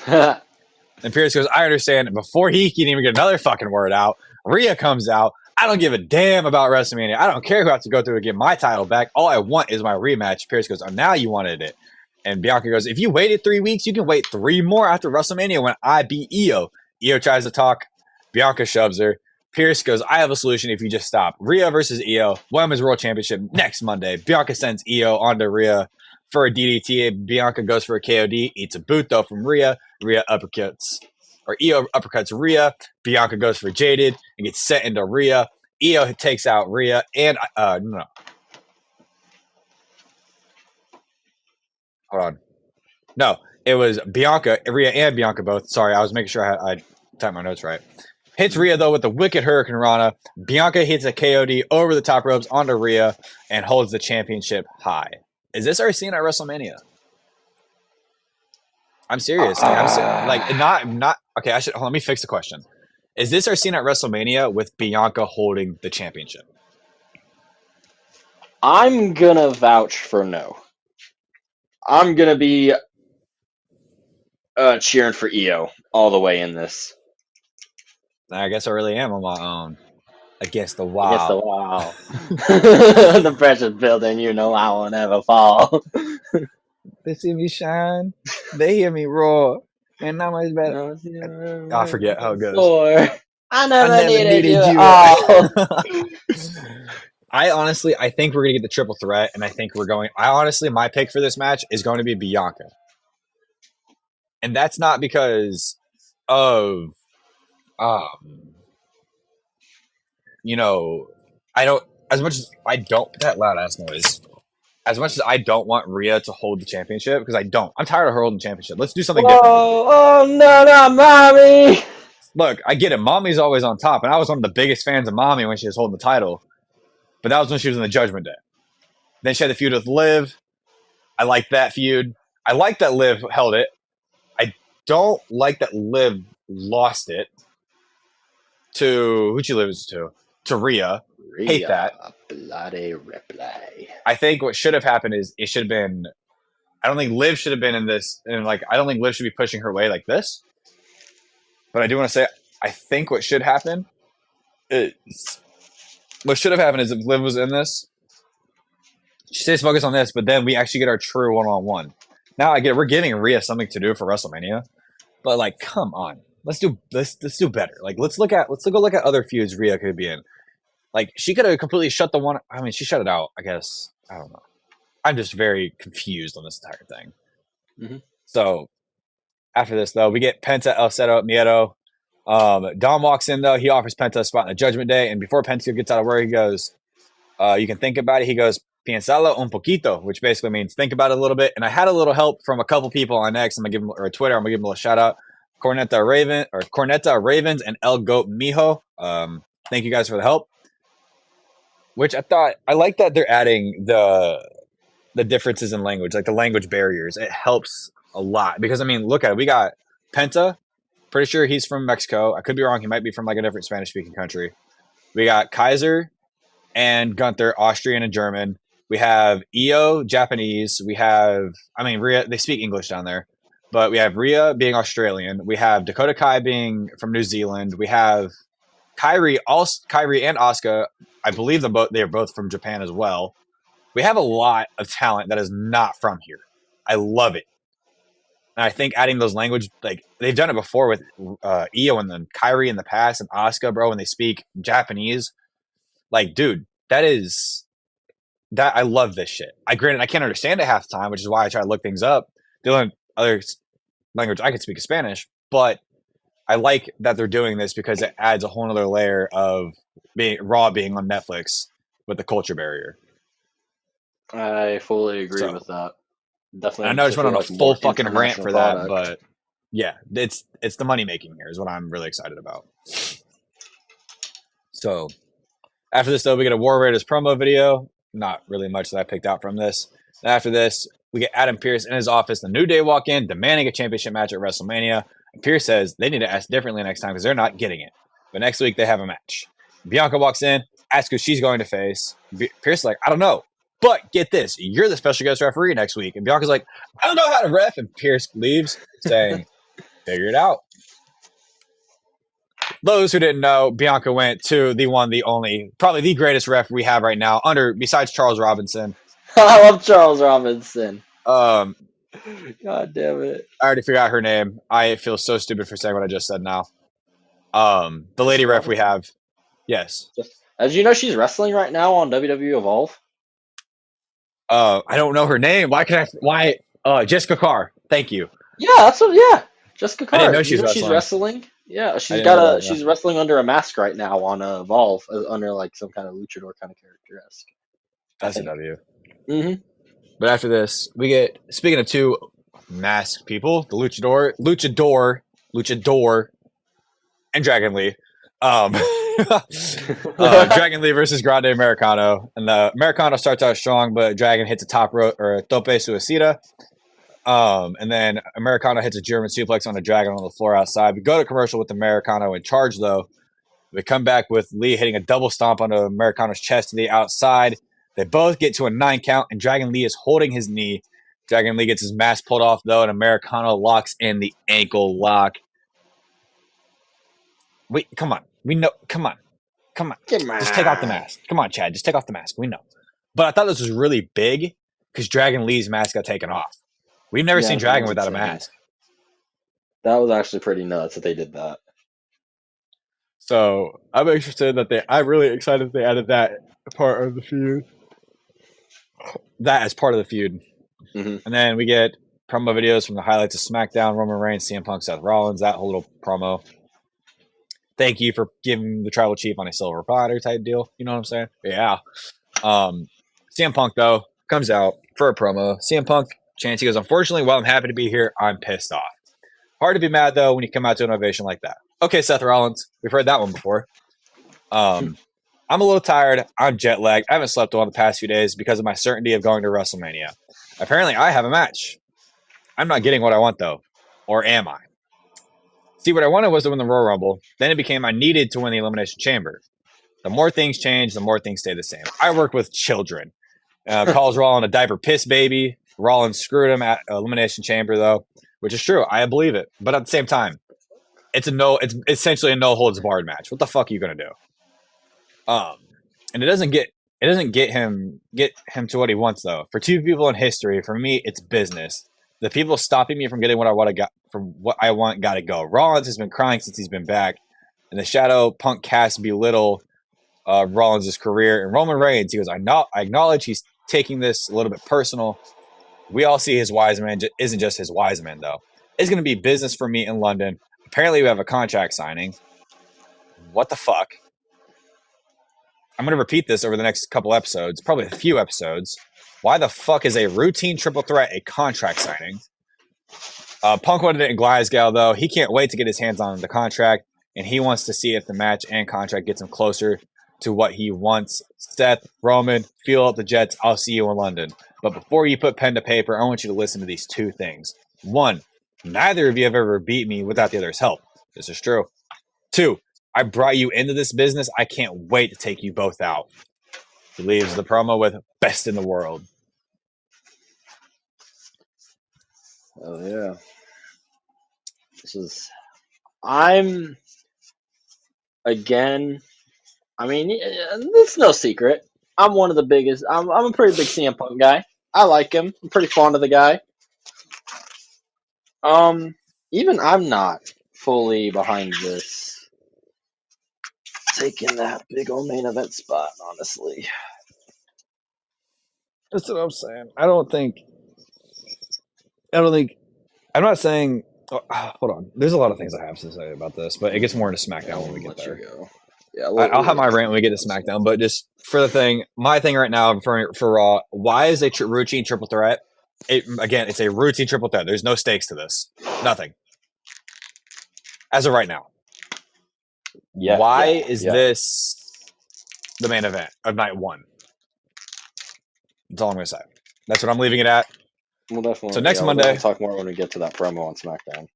And Pierce goes, "I understand." Before he can even get another fucking word out, Rhea comes out. "I don't give a damn about WrestleMania. I don't care who I have to go through to get my title back. All I want is my rematch." Pierce goes, "Oh, now you wanted it." And Bianca goes, "If you waited 3 weeks, you can wait 3 more after WrestleMania when I beat Io." Io tries to talk. Bianca shoves her. Pierce goes, "I have a solution if you just stop." Rhea versus Io, Women's World Championship next Monday. Bianca sends Io onto Rhea for a DDT. Bianca goes for a KOD, eats a boot though from Rhea. Io uppercuts Rhea. Bianca goes for Jaded and gets sent into Rhea. Io takes out Rhea and no. Hold on. No, it was Rhea and Bianca both. Sorry, I was making sure I typed my notes right. Hits Rhea, though, with the wicked Hurricane Rana. Bianca hits a KOD over the top ropes onto Rhea and holds the championship high. Is this our scene at WrestleMania? I'm serious. Not. Okay, let me fix the question. Is this our scene at WrestleMania with Bianca holding the championship? I'm gonna vouch for no. I'm gonna be cheering for EO all the way in this I guess I really am on my own against the against the Wild. wall. The pressure's building. You know I will never fall. They see me shine, they hear me roar, and not much better. No, it's I forget how it goes. before. I I never never needed you needed at you. all. I honestly, I think we're gonna get the triple threat, and I think we're going. I honestly, my pick for this match is going to be Bianca, and that's not because of, um, you know, I don't. As much as I don't that loud ass noise. As much as I don't want Rhea to hold the championship, because I don't. I'm tired of her holding the championship. Let's do something different here. Oh, no, not mommy. Look, I get it. Mommy's always on top, and I was one of the biggest fans of Mommy when she was holding the title. But that was when she was in the Judgment Day. Then she had the feud with Liv. I like that feud. I like that Liv held it. I don't like that Liv lost it to who'd she lose to? To Rhea. Hate that. Bloody replay. I think what should have happened is it should have been. I don't think Liv should have been in this, and like I don't think Liv should be pushing her way like this. But I do want to say I think what should happen is what should have happened is if Liv was in this, she stays focused on this, but then we actually get our true one-on-one. Now I get we're giving Rhea something to do for WrestleMania, but like, come on, let's do better. Like, let's look at other feuds Rhea could be in. Like, she could have completely shut the one. I mean, she shut it out. I guess I don't know. I'm just very confused on this entire thing. Mm-hmm. So after this, though, we get Penta, El Cero, Miedo. Dom walks in, though. He offers Penta a spot in the Judgment Day, and before Penta gets out of where he goes, you can think about it. He goes, piénsalo un poquito, which basically means think about it a little bit. And I had a little help from a couple people on X. I'm gonna give them, or Twitter. I'm gonna give them a little shout out. Corneta Ravens and El Goat Mijo. Thank you guys for the help. Which I like that they're adding the differences in language, like the language barriers. It helps a lot because I mean, look at it. We got Penta. Pretty sure he's from Mexico. I could be wrong. He might be from like a different Spanish speaking country. We got Kaiser and Gunther, Austrian and German. We have Io, Japanese. We have, I mean, Rhea, they speak English down there. But we have Rhea being Australian. We have Dakota Kai being from New Zealand. We have Kyrie and Asuka. I believe they are both from Japan as well. We have a lot of talent that is not from here. I love it. And I think adding those language, like they've done it before with Io and then Kyrie in the past and Asuka, bro, when they speak Japanese. Like, dude, that I love this shit. Granted, I can't understand it half the time, which is why I try to look things up. The only other language I can speak is Spanish, but I like that they're doing this because it adds a whole other layer of Raw being on Netflix with the culture barrier. I fully agree with that. Definitely. I know I just went on a full fucking rant for that, but yeah, it's the money making here is what I'm really excited about. So after this, though, we get a War Raiders promo video. Not really much that I picked out from this. And after this, we get Adam Pearce in his office. The New Day walk in, demanding a championship match at WrestleMania. And Pearce says they need to ask differently next time because they're not getting it. But next week, they have a match. Bianca walks in, asks who she's going to face. Pearce is like, I don't know. But get this, you're the special guest referee next week. And Bianca's like, I don't know how to ref. And Pearce leaves saying, figure it out. Those who didn't know, Bianca went to the one, the only, probably the greatest ref we have right now, besides Charles Robinson. I love Charles Robinson. God damn it! I already figured out her name. I feel so stupid for saying what I just said now. The lady ref we have, yes. As you know, she's wrestling right now on WWE Evolve. I don't know her name. Why? Jessica Carr. Thank you. Yeah, that's what. Yeah, Jessica Carr. I didn't know she's wrestling. Yeah, she's wrestling under a mask right now on Evolve, under like some kind of luchador kind of character esque. That's a W. Mm-hmm. But after this, we get, speaking of two masked people, the Luchador, and Dragon Lee. Dragon Lee versus Grande Americano. And the Americano starts out strong, but Dragon hits a top rope or a tope suicida. And then Americano hits a German suplex on a Dragon on the floor outside. We go to commercial with Americano in charge, though. We come back with Lee hitting a double stomp onto Americano's chest to the outside. They both get to a 9 count, and Dragon Lee is holding his knee. Dragon Lee gets his mask pulled off, though, and Americano locks in the ankle lock. Wait, come on. We know. Come on. Come on. Come Just take off the on. mask. Come on, Chad. Just take off the mask. We know. But I thought this was really big because Dragon Lee's mask got taken off. We've never seen Yeah, that Dragon was without a insane. mask. That was actually pretty nuts that they did that. So I'm interested that I'm really excited that they added that part of the feud. That as part of the feud. hmm And then we get promo videos from the highlights of SmackDown, Roman Reigns, CM Punk, Seth Rollins, that whole little promo. Thank you for giving the tribal chief on a silver platter type deal. You know what I'm saying? Yeah. CM Punk, though, comes out for a promo. CM Punk chants, he goes, unfortunately, while I'm happy to be here, I'm pissed off. Hard to be mad, though, when you come out to an ovation like that. Okay, Seth Rollins. We've heard that one before. I'm a little tired. I'm jet lagged. I haven't slept well in the past few days because of my certainty of going to WrestleMania. Apparently, I have a match. I'm not getting what I want, though. Or am I? See, what I wanted was to win the Royal Rumble. Then it became I needed to win the Elimination Chamber. The more things change, the more things stay the same. I work with children. Calls Rollins a diaper piss baby. Rollins screwed him at Elimination Chamber, though, which is true. I believe it. But at the same time, it's essentially a no holds barred match. What the fuck are you gonna do? And it doesn't get him to what he wants, though. For two people in history, for me, it's business. The people stopping me from getting what I want got to go. Rollins has been crying since he's been back, and the Shadow Punk cast belittle Rollins' career. And Roman Reigns, he goes, I acknowledge he's taking this a little bit personal. We all see his wise man isn't just his wise man, though. It's going to be business for me in London. Apparently, we have a contract signing. What the fuck? I'm going to repeat this over the next couple episodes, probably a few episodes. Why the fuck is a routine triple threat a contract signing? Punk wanted it in Glasgow, though. He can't wait to get his hands on the contract, and he wants to see if the match and contract gets him closer to what he wants. Seth, Roman, feel up the Jets. I'll see you in London. But before you put pen to paper, I want you to listen to these two things. One, neither of you have ever beat me without the other's help. This is true. Two, I brought you into this business. I can't wait to take you both out. He leaves the promo with best in the world. Oh yeah. I'm again. I mean, it's no secret. I'm one of the biggest. I'm a pretty big CM Punk guy. I like him. I'm pretty fond of the guy. Even I'm not fully behind this taking that big old main event spot, honestly. That's what I'm saying. I don't think. I'm not saying. Hold on. There's a lot of things I have to say about this, but it gets more into SmackDown when we get there. Yeah, I'll have my rant when we get to SmackDown, but just for the thing, my thing right now for Raw, why is a routine triple threat? It's a routine triple threat. There's no stakes to this. Nothing. As of right now. Yeah. Why is this the main event of night one? That's all I'm going to say. That's what I'm leaving it at. Well, definitely. So next Monday, we'll talk more when we get to that promo on SmackDown.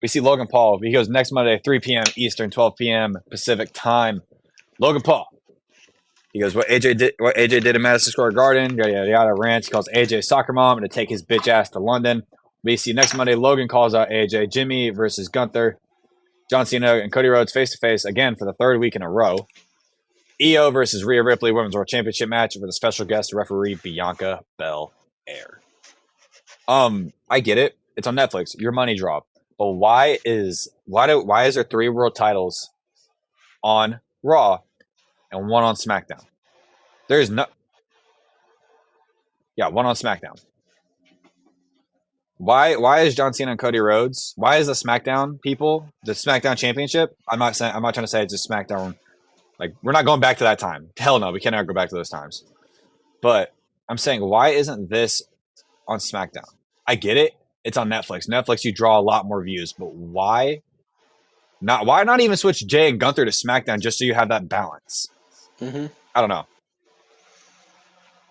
We see Logan Paul. He goes next Monday, 3 p.m. Eastern, 12 p.m. Pacific time. Logan Paul. He goes, what AJ did in Madison Square Garden, yada, yada, yada, rants. He calls AJ soccer mom to take his bitch ass to London. We see next Monday, Logan calls out AJ. Jimmy versus Gunther. John Cena and Cody Rhodes face-to-face again for the third week in a row. EO versus Rhea Ripley Women's World Championship match with a special guest referee, Bianca Belair. I get it. It's on Netflix. Your money drop. But why is there 3 world titles on Raw and 1 on SmackDown? There's no. Yeah, 1 on SmackDown. Why is John Cena and Cody Rhodes? Why is the SmackDown people the SmackDown Championship? I'm not trying to say it's just SmackDown. Like, we're not going back to that time. Hell no, we cannot go back to those times. But I'm saying, why isn't this on SmackDown? I get it. It's on Netflix. Netflix, you draw a lot more views, but why not? Why not even switch Jay and Gunther to SmackDown just so you have that balance? Mm-hmm. I don't know.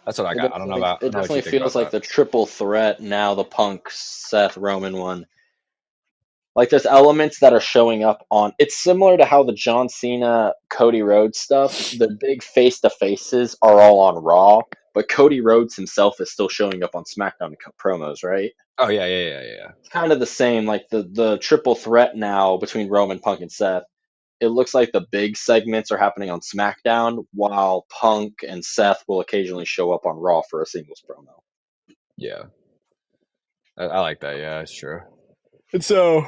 That's what I got. I don't know about. It definitely feels like the triple threat now. The Punk, Seth, Roman one Like there's elements that are showing up on. It's similar to how the John Cena Cody Rhodes stuff. The big face to faces are all on Raw, but Cody Rhodes himself is still showing up on SmackDown promos, right? Oh yeah. It's kind of the same. Like the triple threat now between Roman, Punk, and Seth. It looks like the big segments are happening on SmackDown, while Punk and Seth will occasionally show up on Raw for a singles promo. Yeah, I like that. Yeah, it's true. And so,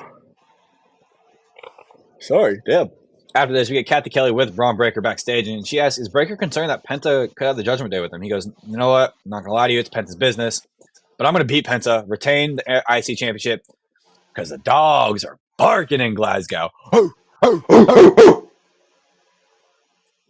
sorry, damn. After this, we get Kathy Kelly with Braun Breaker backstage, and she asks, "Is Breaker concerned that Penta could have the Judgment Day with him?" He goes, "You know what? I'm not gonna lie to you. It's Penta's business, but I'm gonna beat Penta, retain the IC Championship because the dogs are barking in Glasgow." Ho, ho, ho.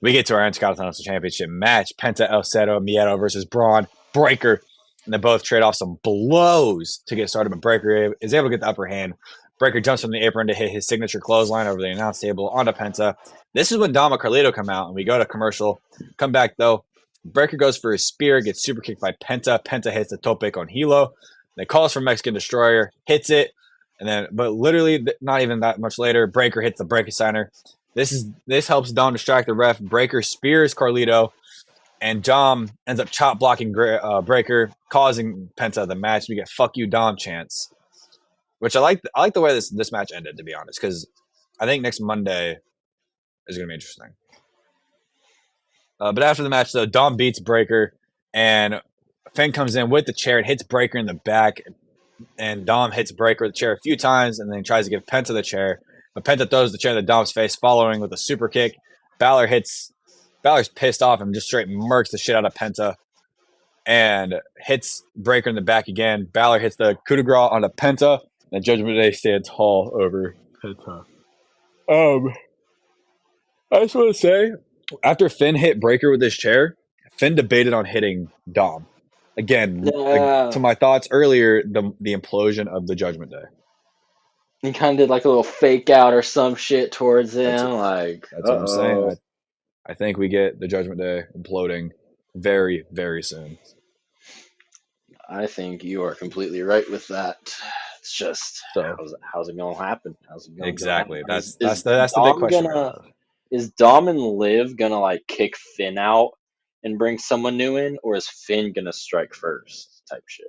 We get to our Intercontinental Championship match: Penta, El Cero, Miedo versus Braun Breaker, and they both trade off some blows to get started. But Breaker is able to get the upper hand. Breaker jumps from the apron to hit his signature clothesline over the announce table onto Penta. This is when Dom and Carlito come out, and we go to commercial. Come back, though. Breaker goes for his spear, gets super kicked by Penta. Penta hits the tope on Hilo. Then calls for Mexican Destroyer, hits it, and then, but literally not even that much later, Breaker hits the Breaker Signer. This helps Dom distract the ref. Breaker spears Carlito, and Dom ends up chop blocking Breaker, causing Penta the match. We get "fuck you, Dom" chants, which I like. I like the way this match ended, to be honest, because I think next Monday is going to be interesting. But after the match, though, Dom beats Breaker, and Finn comes in with the chair and hits Breaker in the back, and Dom hits Breaker with the chair a few times, and then tries to give Penta the chair, but Penta throws the chair to Dom's face, following with a super kick. Balor's pissed off and just straight murks the shit out of Penta, and hits Breaker in the back again. Balor hits the coup de grace onto Penta, and Judgment Day stands tall over Penta. I just want to say, after Finn hit Breaker with his chair, Finn debated on hitting Dom. Again, to my thoughts earlier, the implosion of the Judgment Day. He kind of did like a little fake out or some shit towards him. That's what I'm saying. I think we get the Judgment Day imploding very, very soon. I think you are completely right with that. It's just how's it gonna happen? How's it gonna exactly? Happen? That's the big question. Is Dom and Liv gonna like kick Finn out and bring someone new in, or is Finn gonna strike first? Type shit.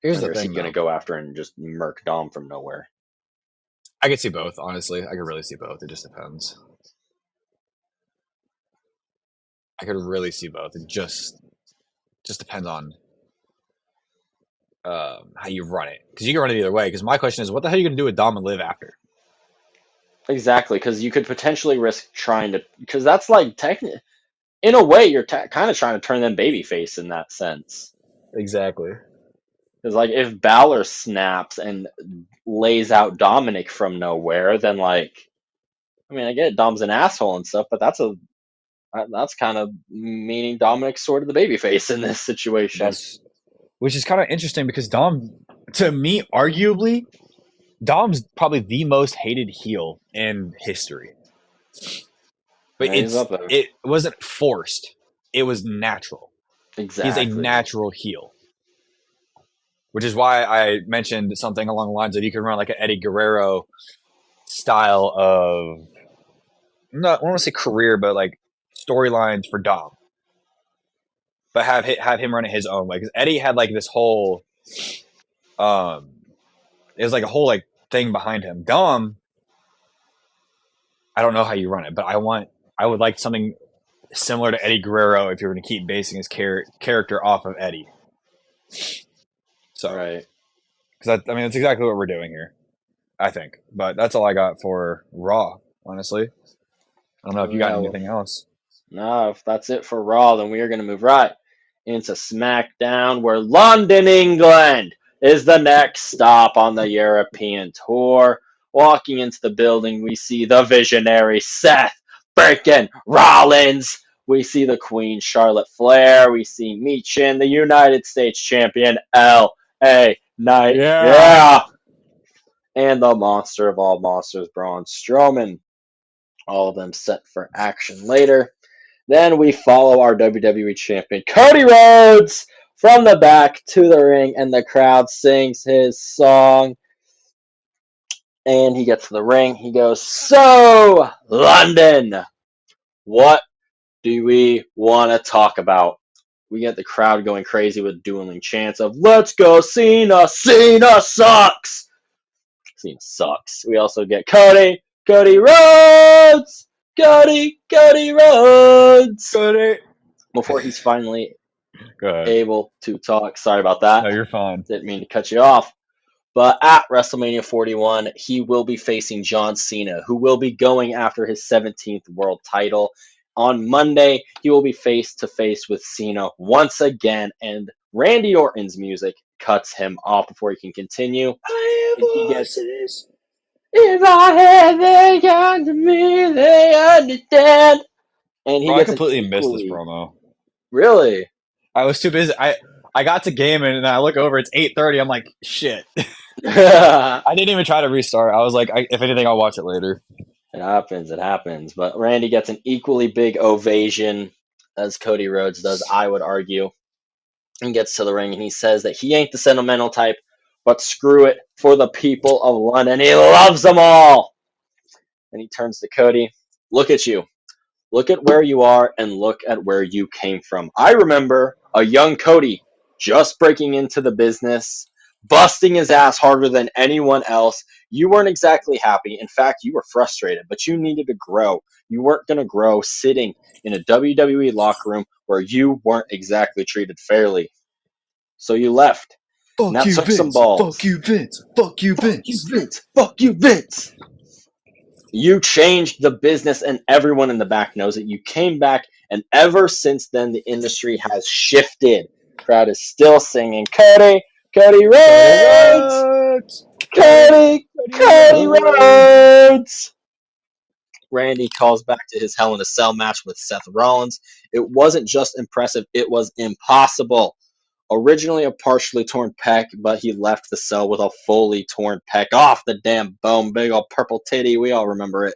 Here's the thing: is he gonna go after and just murk Dom from nowhere? I could see both. Honestly, I could really see both. It just depends. I could really see both. It just depends on how you run it, because you can run it either way. Because my question is, what the hell are you gonna do with Dom and Liv after? Exactly, because you could potentially risk trying to, because that's like technically, in a way, you're kind of trying to turn them babyface in that sense. Exactly. Because like if Balor snaps and lays out Dominic from nowhere, then like, I mean, I get it, Dom's an asshole and stuff, but that's kind of meaning Dominic's sort of the babyface in this situation. Which is kind of interesting because Dom, to me, arguably, Dom's probably the most hated heel in history. But it wasn't forced. It was natural. Exactly. He's a natural heel. Which is why I mentioned something along the lines of you can run like an Eddie Guerrero style of, I don't want to say career, but like storylines for Dom. But have him run it his own way. Because Eddie had like this whole, it was like a whole like thing behind him. Dom, I don't know how you run it, but I would like something similar to Eddie Guerrero if you're going to keep basing his character off of Eddie. So, right. Because I mean, that's exactly what we're doing here, I think. But that's all I got for Raw, honestly. I don't know if you got anything else. No, if that's it for Raw, then we are going to move right into SmackDown, where London, England is the next stop on the European tour. Walking into the building, we see the visionary Seth freaking Rollins. We see the Queen Charlotte Flair. We see Michin, the United States champion, L.A. Knight. Yeah. And the monster of all monsters, Braun Strowman. All of them set for action later. Then we follow our WWE champion, Cody Rhodes, from the back to the ring, and the crowd sings his song. And he gets to the ring. He goes, "So, London, what do we want to talk about?" We get the crowd going crazy with dueling chants of "Let's go Cena! Cena sucks!" Cena sucks. We also get Cody Rhodes! Cody Rhodes! Cody. Before he's finally Go ahead. able to talk. Sorry about that. No, you're fine. Didn't mean to cut you off. But at WrestleMania 41, he will be facing John Cena, who will be going after his 17th world title. On Monday, he will be face to face with Cena once again, and Randy Orton's music cuts him off before he can continue. I And he have gets, voices. "If I had they come to me, they understand." And he Bro, I gets an completely missed this equally, promo. really? I was too busy. I got to gaming and I look over. It's 8:30. I'm like, shit. It I didn't even try to restart. I was like, if anything, I'll watch it later. happens. But Randy gets an equally big ovation as Cody Rhodes does, I would argue, and gets to the ring and he says that he ain't the sentimental type, but screw it for the people of London. He loves them all. And he turns to Cody. "Look at you. Look at where you are and look at where you came from. I remember a young Cody just breaking into the business, busting his ass harder than anyone else. You weren't exactly happy. In fact, you were frustrated, but you needed to grow. You weren't going to grow sitting in a WWE locker room where you weren't exactly treated fairly. So you left. And Fuck that you, took some Vince. balls. Fuck you, Vince. Fuck you, Fuck you, Vince. Vince. Fuck you, Vince. You changed the business, and everyone in the back knows it. You came back, and ever since then, the industry has shifted." Crowd is still singing, "Cody Rhodes! Rhodes. Cody Rhodes!" Randy calls back to his Hell in a Cell match with Seth Rollins. It wasn't just impressive, it was impossible. Originally a partially torn pec, but he left the cell with a fully torn pec off the damn bone. Big old purple titty, we all remember it.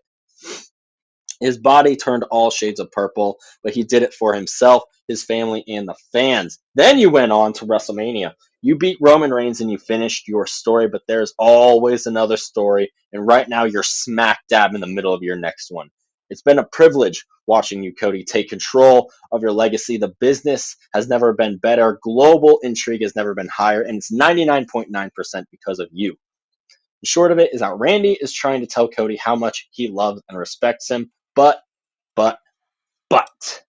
His body turned all shades of purple, but he did it for himself, his family, and the fans. Then you went on to WrestleMania. You beat Roman Reigns and you finished your story, but there's always another story, and right now you're smack dab in the middle of your next one. It's been a privilege watching you, Cody, take control of your legacy. The business has never been better, global intrigue has never been higher, and it's 99.9% because of you. The short of it is that Randy is trying to tell Cody how much he loves and respects him, but, but, but,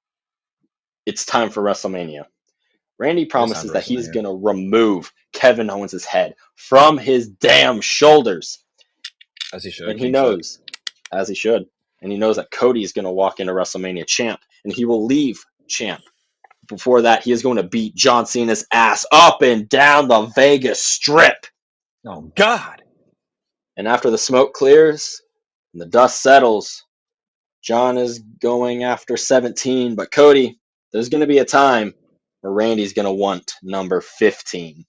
it's time for WrestleMania. Randy It is time promises for that he's WrestleMania. going to remove Kevin Owens' head from his damn shoulders. As he should. And he King shit. knows, as he should, and he knows that Cody is going to walk into WrestleMania champ, and he will leave champ. Before that, he is going to beat John Cena's ass up and down the Vegas Strip. Oh, God. And after the smoke clears and the dust settles, John is going after 17, but Cody, there's going to be a time where Randy's going to want number 15.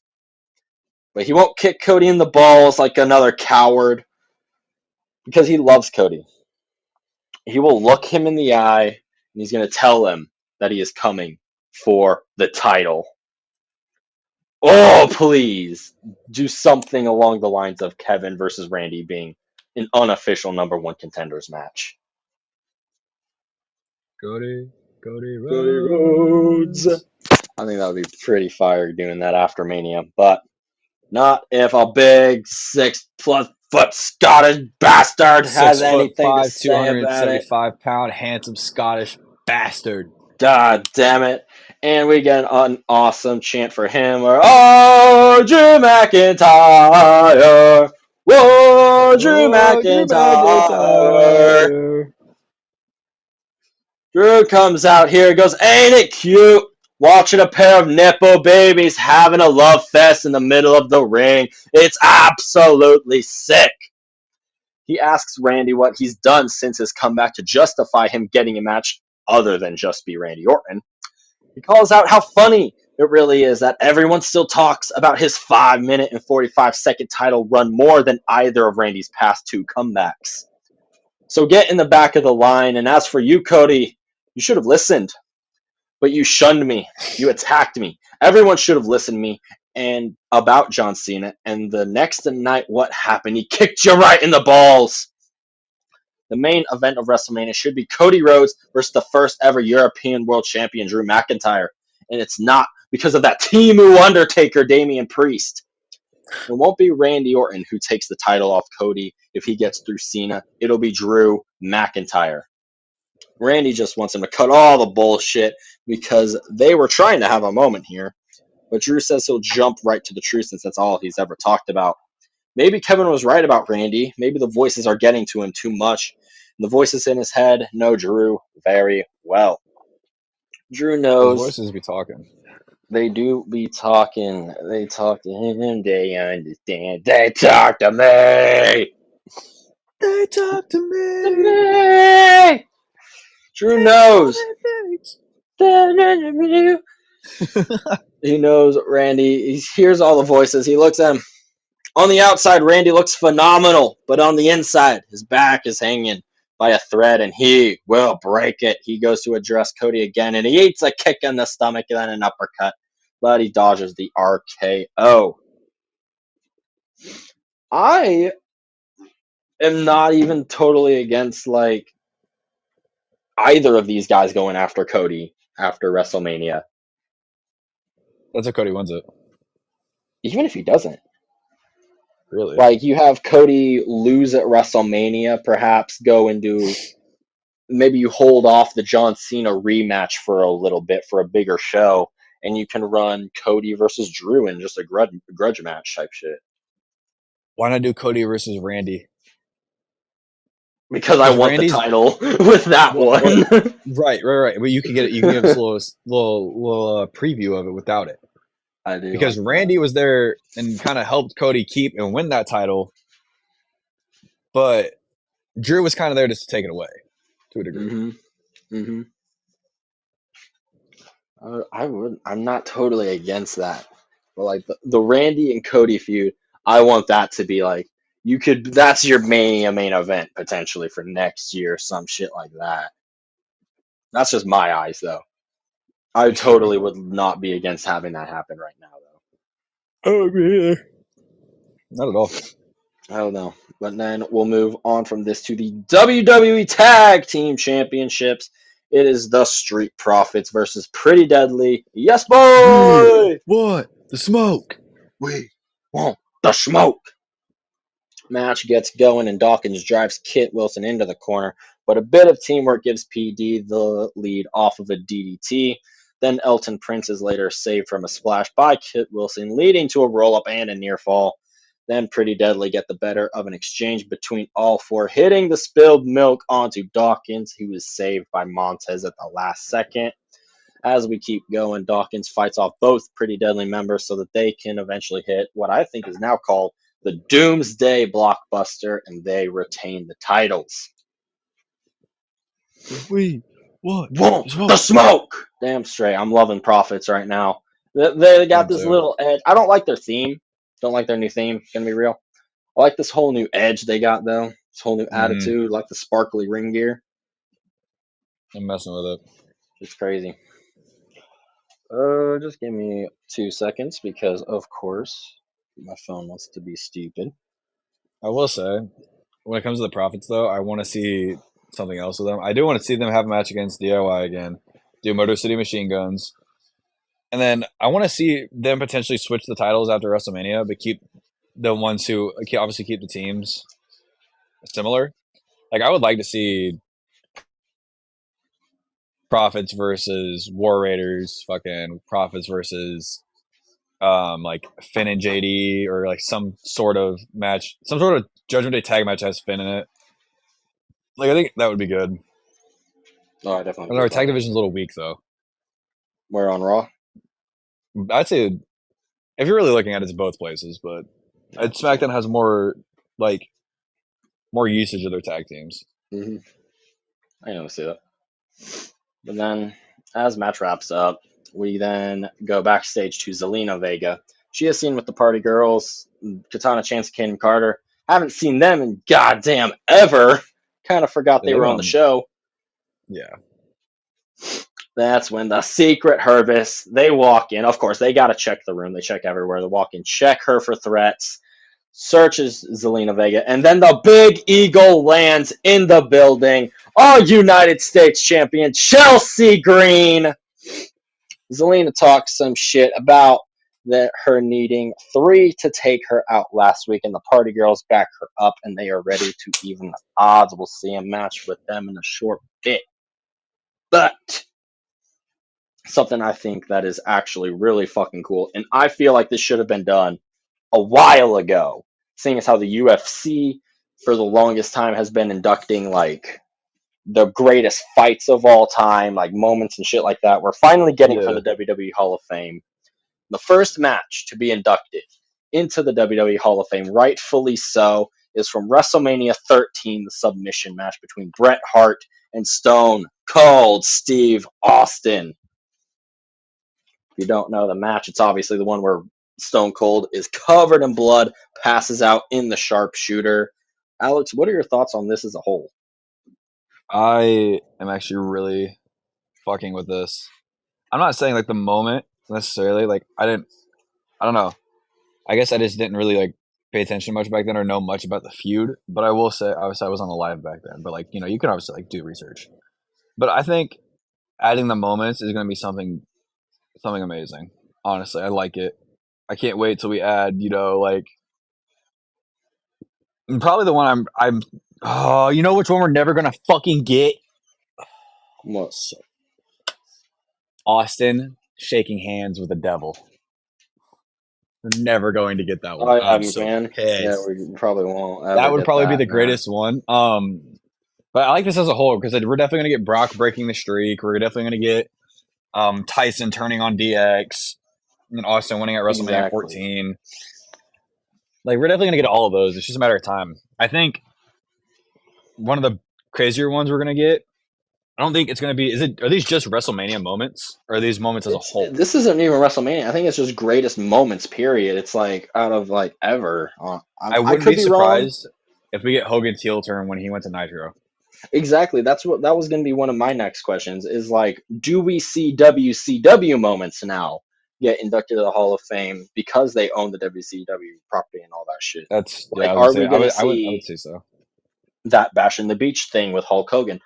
But he won't kick Cody in the balls like another coward because he loves Cody. He will look him in the eye and he's going to tell him that he is coming for the title. Oh, please do something along the lines of Kevin versus Randy being an unofficial number one contenders match. Cody Cody Rhodes. Rhodes. I think that would be pretty fire doing that after Mania, but not if a big 6+ foot Scottish bastard has 6'5", anything to say about it. 275-pound, handsome Scottish bastard. God damn it. And we get an awesome chant for him. Or, "Oh, Drew McIntyre! Whoa, Drew McIntyre!" Drew comes out here and goes, "Ain't it cute? Watching a pair of Nepo babies having a love fest in the middle of the ring. It's absolutely sick." He asks Randy what he's done since his comeback to justify him getting a match other than just be Randy Orton. He calls out how funny it really is that everyone still talks about his 5-minute and 45-second title run more than either of Randy's past two comebacks. So get in the back of the line, and as for you, Cody, you should have listened. But you shunned me. You attacked me. Everyone should have listened to me, and about John Cena. And the next night, what happened? He kicked you right in the balls. The main event of WrestleMania should be Cody Rhodes versus the first ever European World Champion, Drew McIntyre. And it's not because of that Timu Undertaker, Damian Priest. It won't be Randy Orton who takes the title off Cody if he gets through Cena. It'll be Drew McIntyre. Randy just wants him to cut all the bullshit because they were trying to have a moment here. But Drew says he'll jump right to the truth since that's all he's ever talked about. Maybe Kevin was right about Randy. Maybe the voices are getting to him too much. The voices in his head know Drew very well. Drew Those knows voices be talking. they do be talking. They talk to him. They understand. They talk to me. They talk to To me. me. Drew knows. He knows Randy. He hears all the voices. He looks at him. On the outside, Randy looks phenomenal, but on the inside, his back is hanging by a thread, and he will break it. He goes to address Cody again, and he eats a kick in the stomach and then an uppercut, but he dodges the RKO. I am not even totally against like either of these guys going after Cody after WrestleMania, That's how Cody wins it. even if he doesn't. Really? Like you have Cody lose at WrestleMania, perhaps go into maybe you hold off the John Cena rematch for a little bit for a bigger show, and you can run Cody versus Drew in just a grudge match type shit. Why not do Cody versus Randy? Because I Because want the Randy's title with that one. right. But you can get it. You can give us a little preview of it without it. I do Because like Randy was there and kind of helped Cody keep and win that title, but Drew was kind of there just to take it away to a that. degree. Mm-hmm. I'm not totally against that, but like the Randy and Cody feud, I want that to be like you could. That's your main event potentially for next year, some shit like that. That's just my eyes, though. I Sure. totally would not be against having that happen right now, though. Oh, me either. Not at all. I don't know. But then we'll move on from this to the WWE Tag Team Championships. It is the Street Profits versus Pretty Deadly. Yes, Yeah. boy! What? The smoke. We want the smoke. Match gets going, and Dawkins drives Kit Wilson into the corner, but a bit of teamwork gives PD the lead off of a DDT. Then Elton Prince is later saved from a splash by Kit Wilson, leading to a roll up and a near fall. Then Pretty Deadly get the better of an exchange between all four, hitting the spilled milk onto Dawkins, who is saved by Montez at the last second. As we keep going, Dawkins fights off both Pretty Deadly members so that they can eventually hit what I think is now called the Doomsday Blockbuster, and they retain the titles. We what? Whoa, The the smoke. smoke! Damn straight. I'm loving Profits right now. They I got am this too. little edge. I don't like their theme. Don't like their new theme. Gonna be real. I like this whole new edge they got though. This whole new Mm-hmm. attitude. Like the sparkly ring gear. I'm messing with it. It's crazy. Just give me 2 seconds because of course my phone wants to be stupid. I will say, when it comes to the Profits, though, I want to see something else with them. I do want to see them have a match against DIY again, do Motor City Machine Guns, and then I want to see them potentially switch the titles after WrestleMania, but keep the ones who obviously keep the teams similar. Like I would like to see Profits versus War Raiders, fucking Profits versus like Finn and JD, or like some sort of match, some sort of Judgment Day tag match has Finn in it. Like I think that would be good. Oh, I definitely And agree our with that. tag division's a little weak though. We're on Raw. I'd say if you're really looking at it, it's both places, but SmackDown has like more usage of their tag teams. Mm-hmm. I know, see that. But then, as match wraps up, we then go backstage to Zelina Vega. She is seen with the Party Girls, Katana Chance, and Kaden Carter. Haven't seen them in goddamn ever. Kind of forgot Yeah, they they've were been on the on. show. Yeah, That's when the Secret Hervis, they walk in. Of course, they got to check the room. They check everywhere. They walk in, check her for threats, searches Zelina Vega, and then the big eagle lands in the building. Our United States champion, Chelsea Green. Zelina talks some shit about her needing 3 to take her out last week, and the party girls back her up, and they are ready to even the odds. We'll see a match with them in a short bit. But something I think that is actually really fucking cool, and I feel like this should have been done a while ago, seeing as how the UFC for the longest time has been inducting like the greatest fights of all time, like moments and shit like that. We're finally getting for the WWE Hall of Fame the first match to be inducted into the WWE Hall of Fame, rightfully so, is from WrestleMania 13, the submission match between Bret Hart and Stone Cold Steve Austin. If you don't know the match, it's obviously the one where Stone Cold is covered in blood, passes out in the sharpshooter. Alex, what are your thoughts on this as a whole? I am actually really fucking with this. I'm not saying like the moment necessarily. Like I don't know. I guess I just didn't really like pay attention much back then or know much about the feud. But I will say, obviously, I was on the live back then. But like you can obviously like do research. But I think adding the moments is going to be something amazing. Honestly, I like it. I can't wait till we add like probably the one I'm. Oh, you know which one we're never going to fucking get? What? Austin shaking hands with the devil. We're never going to get that one. Oh, yeah, I'm so man. pissed. Yeah, we probably won't ever That would get probably be that, the greatest one. But I like this as a whole because we're definitely going to get Brock breaking the streak. We're definitely going to get Tyson turning on DX and Austin winning at WrestleMania Exactly. 14. Like we're definitely going to get all of those. It's just a matter of time. I think one of the crazier ones we're going to get. I don't think it's going to be. Are these just WrestleMania moments, or are these moments as a whole? This isn't even WrestleMania. I think it's just greatest moments. Period. It's like out of like ever. I wouldn't could be wrong. surprised if we get Hogan's heel turn when he went to Nitro. Exactly. That was going to be one of my next questions. Is like, do we see WCW moments now get inducted to the Hall of Fame because they own the WCW property and all that shit? That's Like, yeah. are we going to I would see say so. that Bash in the Beach thing with Hulk Hogan?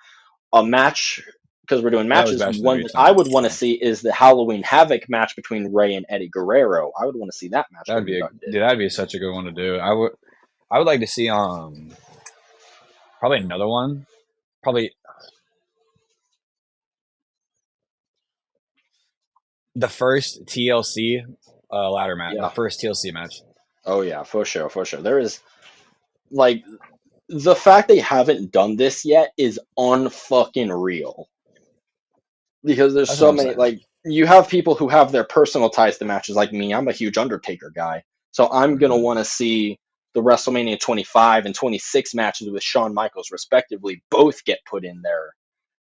A match, because we're doing That was matches. Bash in the One Beach, that I not would want to fun. see is the Halloween Havoc match between Rey and Eddie Guerrero. I would want to see that match. That'd be such a good one to do. I would like to see probably another one. Probably the first TLC ladder match. Yeah. The first TLC match. Oh yeah, for sure, for sure. There is like the fact they haven't done this yet is unfucking real. Because there's That's what so I'm many, saying. like, you have people who have their personal ties to matches like me. I'm a huge Undertaker guy. So I'm going to want to see the WrestleMania 25 and 26 matches with Shawn Michaels, respectively, both get put in there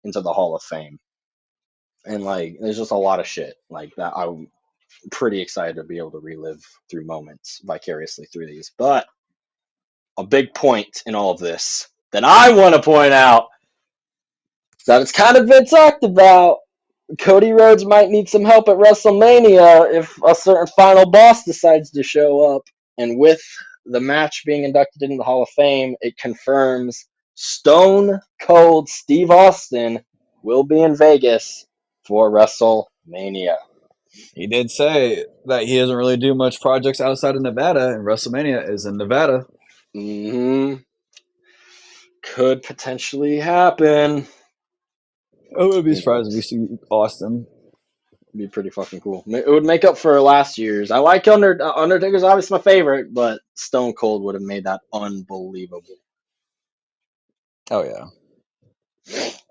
into the Hall of Fame. And, like, there's just a lot of shit like that. I'm pretty excited to be able to relive through moments vicariously through these. But a big point in all of this that I want to point out that it's kind of been talked about. Cody Rhodes might need some help at WrestleMania if a certain final boss decides to show up. And with the match being inducted into the Hall of Fame, it confirms Stone Cold Steve Austin will be in Vegas for WrestleMania. He did say that he doesn't really do much projects outside of Nevada, and WrestleMania is in Nevada. Could potentially happen. I wouldn't be surprised if we see Austin. It'd be pretty fucking cool. It would make up for last year's. I like Undertaker's obviously my favorite, but Stone Cold would have made that unbelievable. Oh yeah.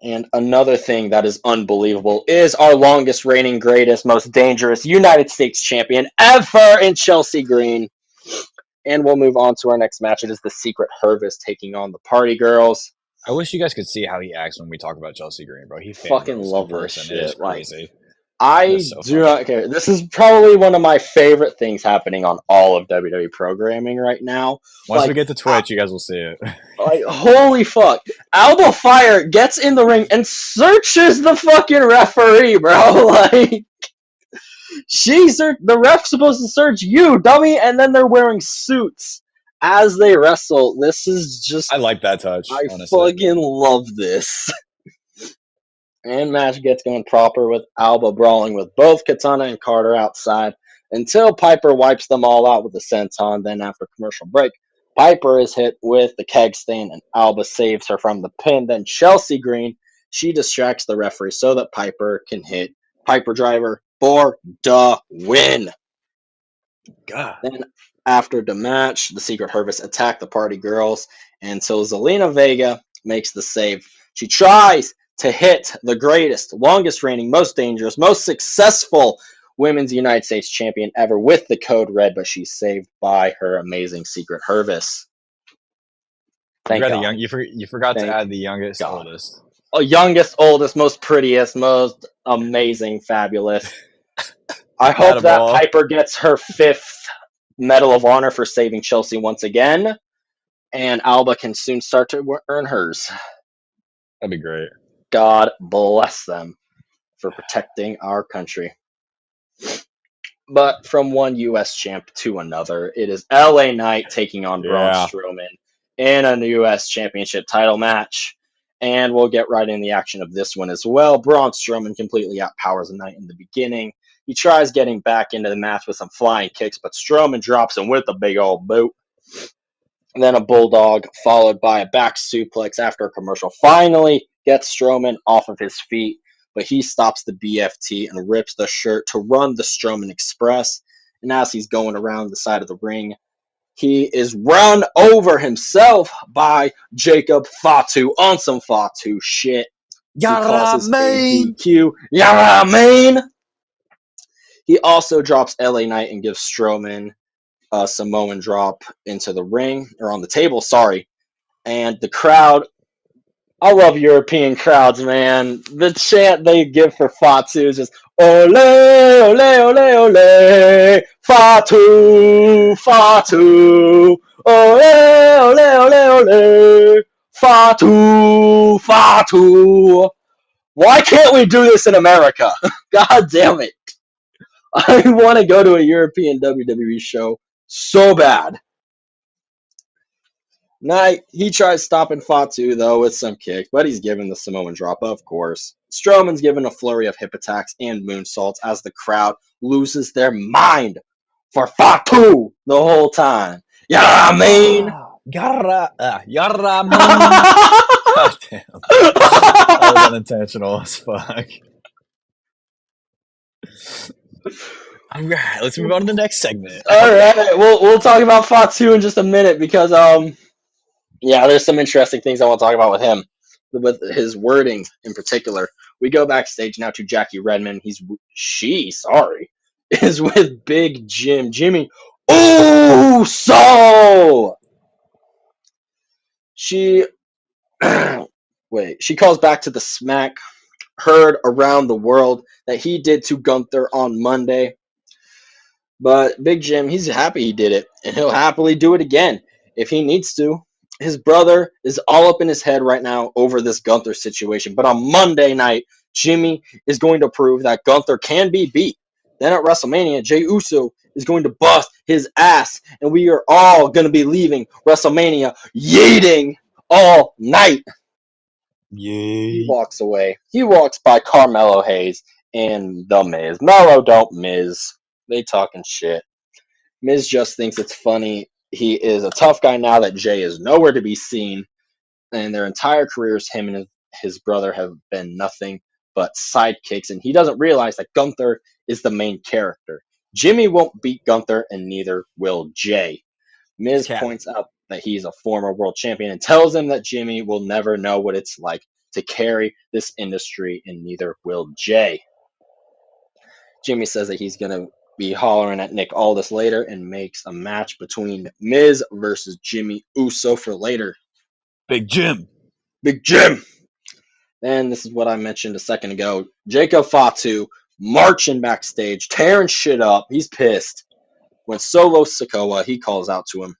And another thing that is unbelievable is our longest reigning, greatest, most dangerous United States champion ever in Chelsea Green. And we'll move on to our next match. It is the Secret Hervis taking on the Party Girls. I wish you guys could see how he acts when we talk about Chelsea Green, bro. He fucking love this shit. It is crazy. That's I so do funny. not care. This is probably one of my favorite things happening on all of WWE programming right now. Once we Like, get to uh, Twitch, you guys will see it. holy fuck. Alba Fire gets in the ring and searches the fucking referee, bro. Like, the ref's supposed to search you, dummy, and then they're wearing suits as they wrestle. This is I just, like that touch, I honestly. fucking love this. And match gets going proper with Alba brawling with both Katana and Carter outside until Piper wipes them all out with a senton. Then after commercial break, Piper is hit with the keg stand and Alba saves her from the pin. Then Chelsea Green, she distracts the referee so that Piper can hit Piper Driver for the win. God. Then after the match, the Secret Harvest attack the party girls until Zelina Vega makes the save. She tries to hit the greatest, longest reigning, most dangerous, most successful women's United States champion ever with the code red, but she's saved by her amazing Secret Harvest. You Thank forgot the God. young. You forgot to Thank add the youngest, God. oldest. Oh, youngest, oldest, most prettiest, most amazing, fabulous. I Add hope them that all. Piper gets her 5th Medal of Honor for saving Chelsea once again, and Alba can soon start to earn hers. That'd be great. God bless them for protecting our country. But from one U.S. champ to another, it is LA Knight taking on Braun Yeah. Strowman in a U.S. championship title match. And we'll get right in the action of this one as well. Braun Strowman completely outpowers the Knight in the beginning. He tries getting back into the match with some flying kicks, but Strowman drops him with a big old boot. And then a bulldog, followed by a back suplex after a commercial. Finally gets Strowman off of his feet, but he stops the BFT and rips the shirt to run the Strowman Express. And as he's going around the side of the ring, he is run over himself by Jacob Fatu on some Fatu shit. He Yara causes a main. DQ. Yeah, man! He also drops LA Knight and gives Strowman a Samoan drop into the ring, or on the table, sorry. And the crowd, I love European crowds, man. The chant they give for Fatu is just ole, ole, ole, ole, Fatu, Fatu, ole, ole, ole, ole, Fatu, Fatu. Why can't we do this in America? God damn it. I want to go to a European WWE show so bad. Knight, he tries stopping Fatu, though, with some kicks, but he's given the Samoan drop, of course. Strowman's given a flurry of hip attacks and moonsaults as the crowd loses their mind for Fatu the whole time. You know what I mean? Yara main. God damn. That was unintentional as fuck. All right, let's move on to the next segment. All right, we'll talk about Fatu in just a minute because yeah, there's some interesting things I want to talk about with him, with his wording in particular. We go backstage now to Jackie Redmond. Sorry, is with Big Jim. Jimmy. Oh, so she, wait, she calls back to the smack heard around the world that he did to Gunther on Monday. But Big Jim, he's happy he did it, and he'll happily do it again if he needs to. His brother is all up in his head right now over this Gunther situation. But on Monday night, Jimmy is going to prove that Gunther can be beat. Then at WrestleMania, Jey Uso is going to bust his ass, and we are all going to be leaving WrestleMania yeeting all night. He Yay. walks away. He walks by Carmelo Hayes and The Miz. Mello don't Miz. They talking shit. Miz just thinks it's funny. He is a tough guy now that Jay is nowhere to be seen, and their entire careers, him and his brother have been nothing but sidekicks, and he doesn't realize that Gunther is the main character. Jimmy won't beat Gunther, and neither will Jay. It's Miz capping. points out that he's a former world champion and tells him that Jimmy will never know what it's like to carry this industry, and neither will Jay. Jimmy says that he's going to be hollering at Nick Aldis later and makes a match between Miz versus Jimmy Uso for later. Big Jim. Big Jim! And this is what I mentioned a second ago. Jacob Fatu marching backstage, tearing shit up. He's pissed. When Solo Sikoa, he calls out to him.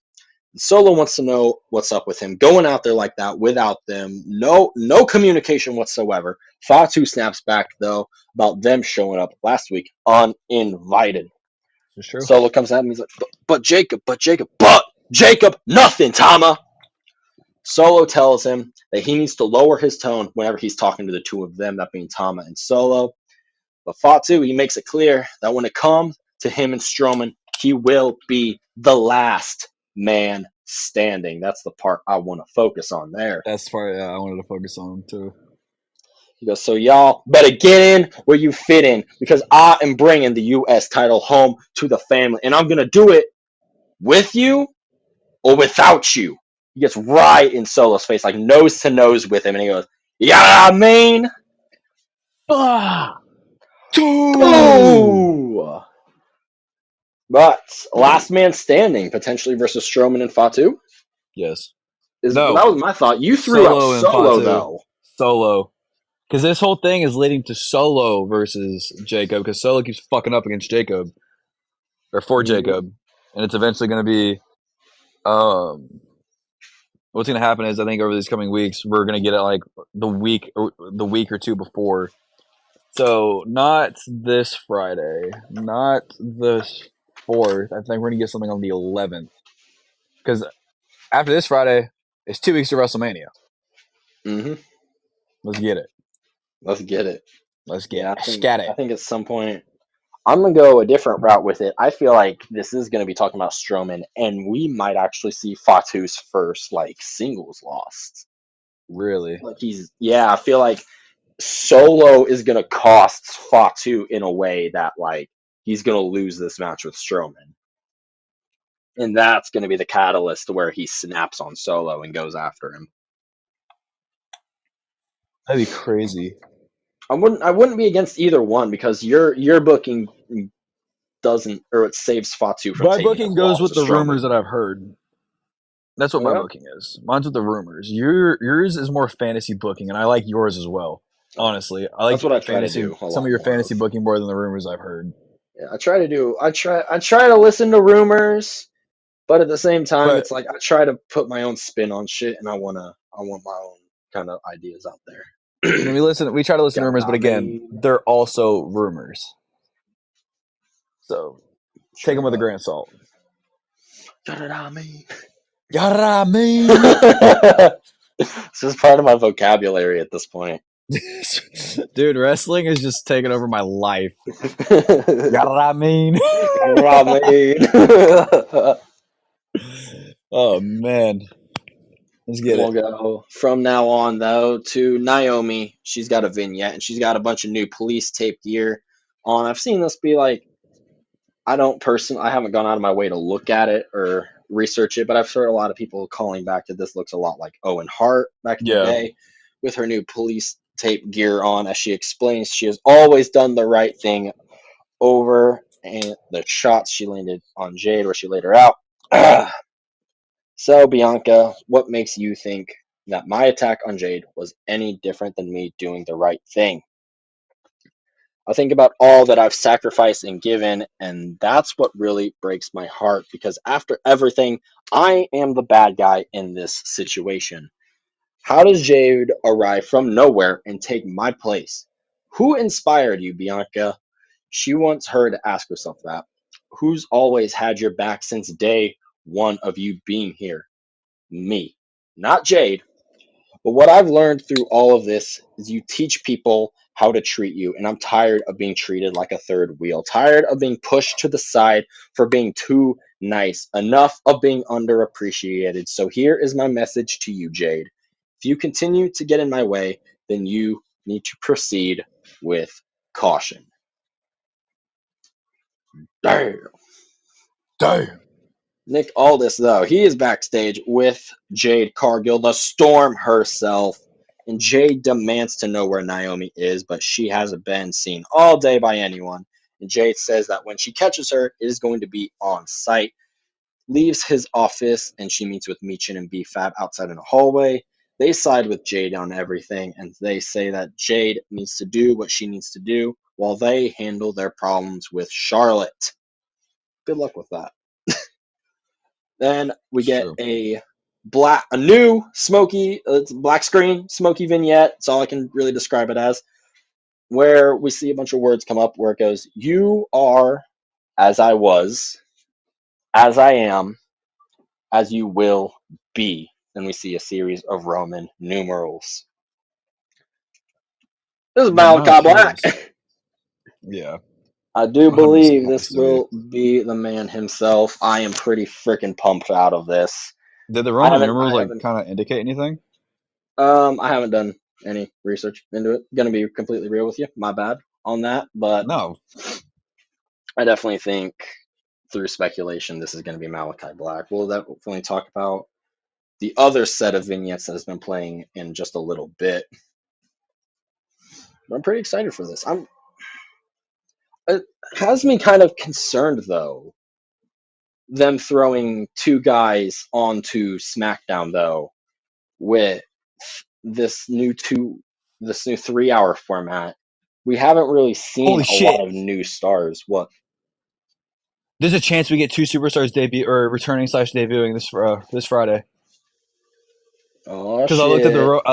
Solo wants to know what's up with him going out there like that without them. No communication whatsoever. Fatu snaps back though about them showing up last week uninvited. It's true. Solo comes at him. He's like, but Jacob, nothing, Tama. Solo tells him that he needs to lower his tone whenever he's talking to the two of them, that being Tama and Solo. But Fatu, he makes it clear that when it comes to him and Strowman, he will be the last man standing. That's the part I want to focus on there. That's the part I wanted to focus on too. He goes, so y'all better get in where you fit in because I am bringing the U.S. title home to the family, and I'm going to do it with you or without you. He gets right in Solo's face, like nose to nose with him, and he goes, yeah, I mean. Ooh. But last man standing, potentially versus Strowman and Fatu. Yes. That was my thought. You threw Solo out and Solo, Fatu. though. Solo. Because this whole thing is leading to Solo versus Jacob, because Solo keeps fucking up against Jacob. Or for Jacob. And it's eventually going to be... what's going to happen is, I think over these coming weeks, we're going to get it like the week or two before. So, not this Friday. Not the 4th. I think we're going to get something on the 11th. Because after this Friday, it's 2 weeks to WrestleMania. Mm-hmm. Let's get it. Let's get it. Let's get Yeah, it. I think at some point I'm gonna go a different route with it. I feel like this is gonna be talking about Strowman, and we might actually see Fatu's first like singles loss. Really? Like I feel like Solo is gonna cost Fatu in a way that like he's gonna lose this match with Strowman, and that's gonna be the catalyst to where he snaps on Solo and goes after him. That'd be crazy. I wouldn't be against either one because your booking doesn't, or it saves Fatu from My taking booking his goes loss with to the Strowman. rumors that I've heard. That's what my Yeah. booking is. Mine's with the rumors. Yours is more fantasy booking, and I like yours as well. Honestly, I like That's what I try to fantasy. do a Some lot of your more fantasy of. booking more than the rumors I've heard. Yeah, I try to listen to rumors, but at the same time, But it's like I try to put my own spin on shit, and I want my own kind of ideas out there. we try to listen to Got rumors, what but I again, mean? they're also rumors. So take them Straight with a up. grain of salt. Got what I mean? Yara mean. This is part of my vocabulary at this point. Dude, wrestling is just taking over my life. Got Yara mean. what I mean? Oh man. Let's get We'll it. go from now on though to Naomi. She's got a vignette and she's got a bunch of new police tape gear on. I've seen this be like, I haven't gone out of my way to look at it or research it, but I've heard a lot of people calling back that this looks a lot like Owen Hart back in the Yeah. day with her new police tape gear on. As she explains, she has always done the right thing over and the shots she landed on Jade where she laid her out. So, Bianca, what makes you think that my attack on Jade was any different than me doing the right thing? I think about all that I've sacrificed and given, and that's what really breaks my heart because after everything, I am the bad guy in this situation. How does Jade arrive from nowhere and take my place? Who inspired you, Bianca? She wants her to ask herself that. Who's always had your back since day one of you being here? Me, not Jade. But what I've learned through all of this is you teach people how to treat you. And I'm tired of being treated like a third wheel, tired of being pushed to the side for being too nice, enough of being underappreciated. So here is my message to you, Jade. If you continue to get in my way, then you need to proceed with caution. Damn. Damn. Nick Aldis, though, he is backstage with Jade Cargill, the Storm herself. And Jade demands to know where Naomi is, but she hasn't been seen all day by anyone. And Jade says that when she catches her, it is going to be on site. Leaves his office, and she meets with Meechin and B-Fab outside in a hallway. They side with Jade on everything, and they say that Jade needs to do what she needs to do while they handle their problems with Charlotte. Good luck with that. Then we It's get true. a new smoky, it's black screen, smoky vignette. That's all I can really describe it as. Where we see a bunch of words come up where it goes, "You are as I was, as I am, as you will be." Then we see a series of Roman numerals. This is The amount of Malachi Black. heels. Yeah, I do 100% believe has this to be. will be the man himself. I am pretty freaking pumped out of this. Did the I Roman haven't, numerals I like haven't, kind of indicate anything? I haven't done any research into it. Gonna be completely real with you. My bad on that, but No. I definitely think through speculation this is gonna be Malachi Black. We'll definitely talk about the other set of vignettes that has been playing in just a little bit. But I'm pretty excited for this. It has me kind of concerned though, them throwing two guys onto SmackDown though with this new 3 hour format. We haven't really seen Holy a lot shit! of new stars. What? There's a chance we get two superstars debut or returning slash debuting this Friday. Oh Because shit! I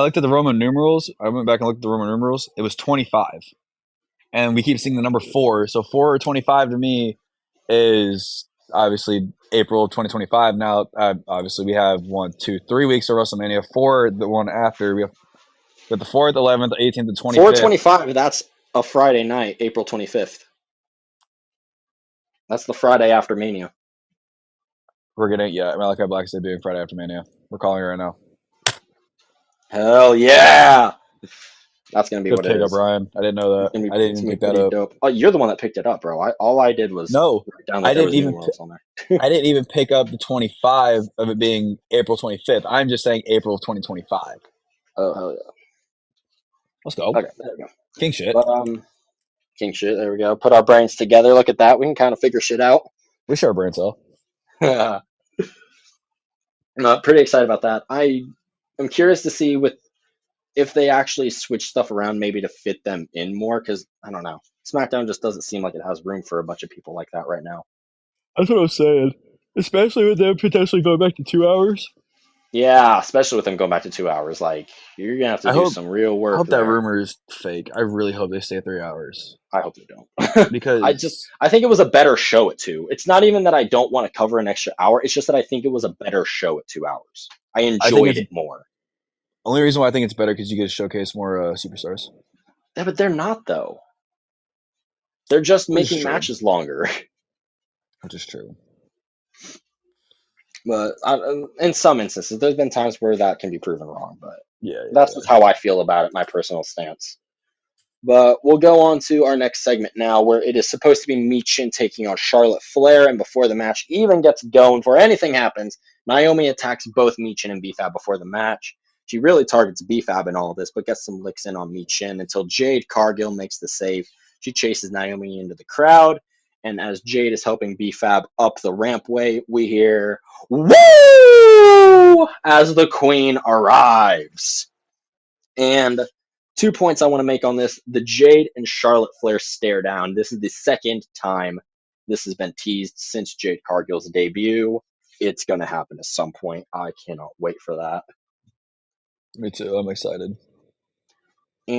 looked at the Roman numerals. I went back and looked at the Roman numerals. It was 25, and we keep seeing the number 4. So 4 or 25 to me is obviously April of 2025. Now, obviously we have 1, 2, 3 weeks of WrestleMania. 4 the one after we have the 4th, 11th, 18th, and 25th. 425. That's a Friday night, April 25th. That's the Friday after Mania. We're gonna Malachi Black's debuting Friday after Mania. We're calling it right now. Hell yeah! That's gonna be Good what it pick up, is. Ryan. I didn't know that. I didn't It's even gonna be pick that pretty up. dope. Oh, you're the one that picked it up, bro. All I did was No, write down that I there didn't was even. numerals on there. I didn't even pick up the 25 of it being April 25th. I'm just saying April of 2025. Oh hell yeah! Let's go. Okay, there we go. King shit. But king shit. There we go. Put our brains together. Look at that. We can kind of figure shit out. We share a brain cell. I'm pretty excited about that. I am curious to see if they actually switch stuff around, maybe to fit them in more. Because I don't know, SmackDown just doesn't seem like it has room for a bunch of people like that right now. That's what I was saying. Especially with them potentially going back to 2 hours. Yeah, especially with them going back to 2 hours. Like you're gonna have to I do hope some real I work hope that there. rumor is fake. I really hope they stay 3 hours I hope they don't. because I think it was a better show at 2. It's not even that I don't want to cover an extra hour. It's just that I think it was a better show at 2 hours. I I think enjoyed it's it more. only reason why I think it's better because you get to showcase more superstars, Yeah, but they're not though. They're just which is making true. matches longer. Which is true. But in some instances, there's been times where that can be proven wrong. But Yeah, that's yeah, just how I feel about it, my personal stance. But we'll go on to our next segment now, where it is supposed to be Michin taking on Charlotte Flair. And before the match even gets going, before anything happens, Naomi attacks both Michin and BFAB before the match. She really targets BFAB in all of this, but gets some licks in on Michin until Jade Cargill makes the save. She chases Naomi into the crowd. And as Jade is helping BFAB up the rampway, we hear "Woo!" as the Queen arrives. And 2 points I want to make on this: the Jade and Charlotte Flair stare down. This is the second time this has been teased since Jade Cargill's debut. It's going to happen at some point. I cannot wait for that. me too. I'm excited.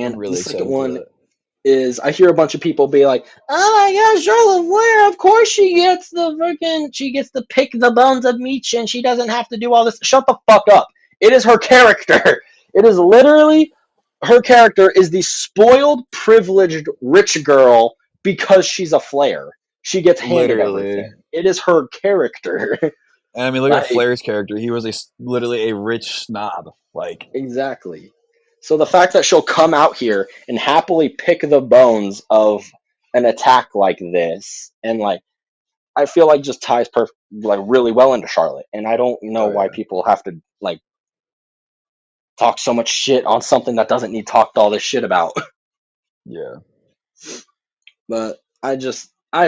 I'm And the really second excited for one that. is I hear a bunch of people be like, "Oh my gosh, Charlotte Flair! Of course she gets to pick the bones of Meech, and she doesn't have to do all this." Shut the fuck up! It is her character. It is literally her character is the spoiled, privileged rich girl because she's a Flair. She gets handed Literally. everything. It is her character. And I mean, look at Like Flair's character. He was literally a rich snob. Like, exactly. So the fact that she'll come out here and happily pick the bones of an attack like this, and like I feel like just ties like really well into Charlotte, and I don't know oh why yeah, people have to like talk so much shit on something that doesn't need talked all this shit about. yeah. But I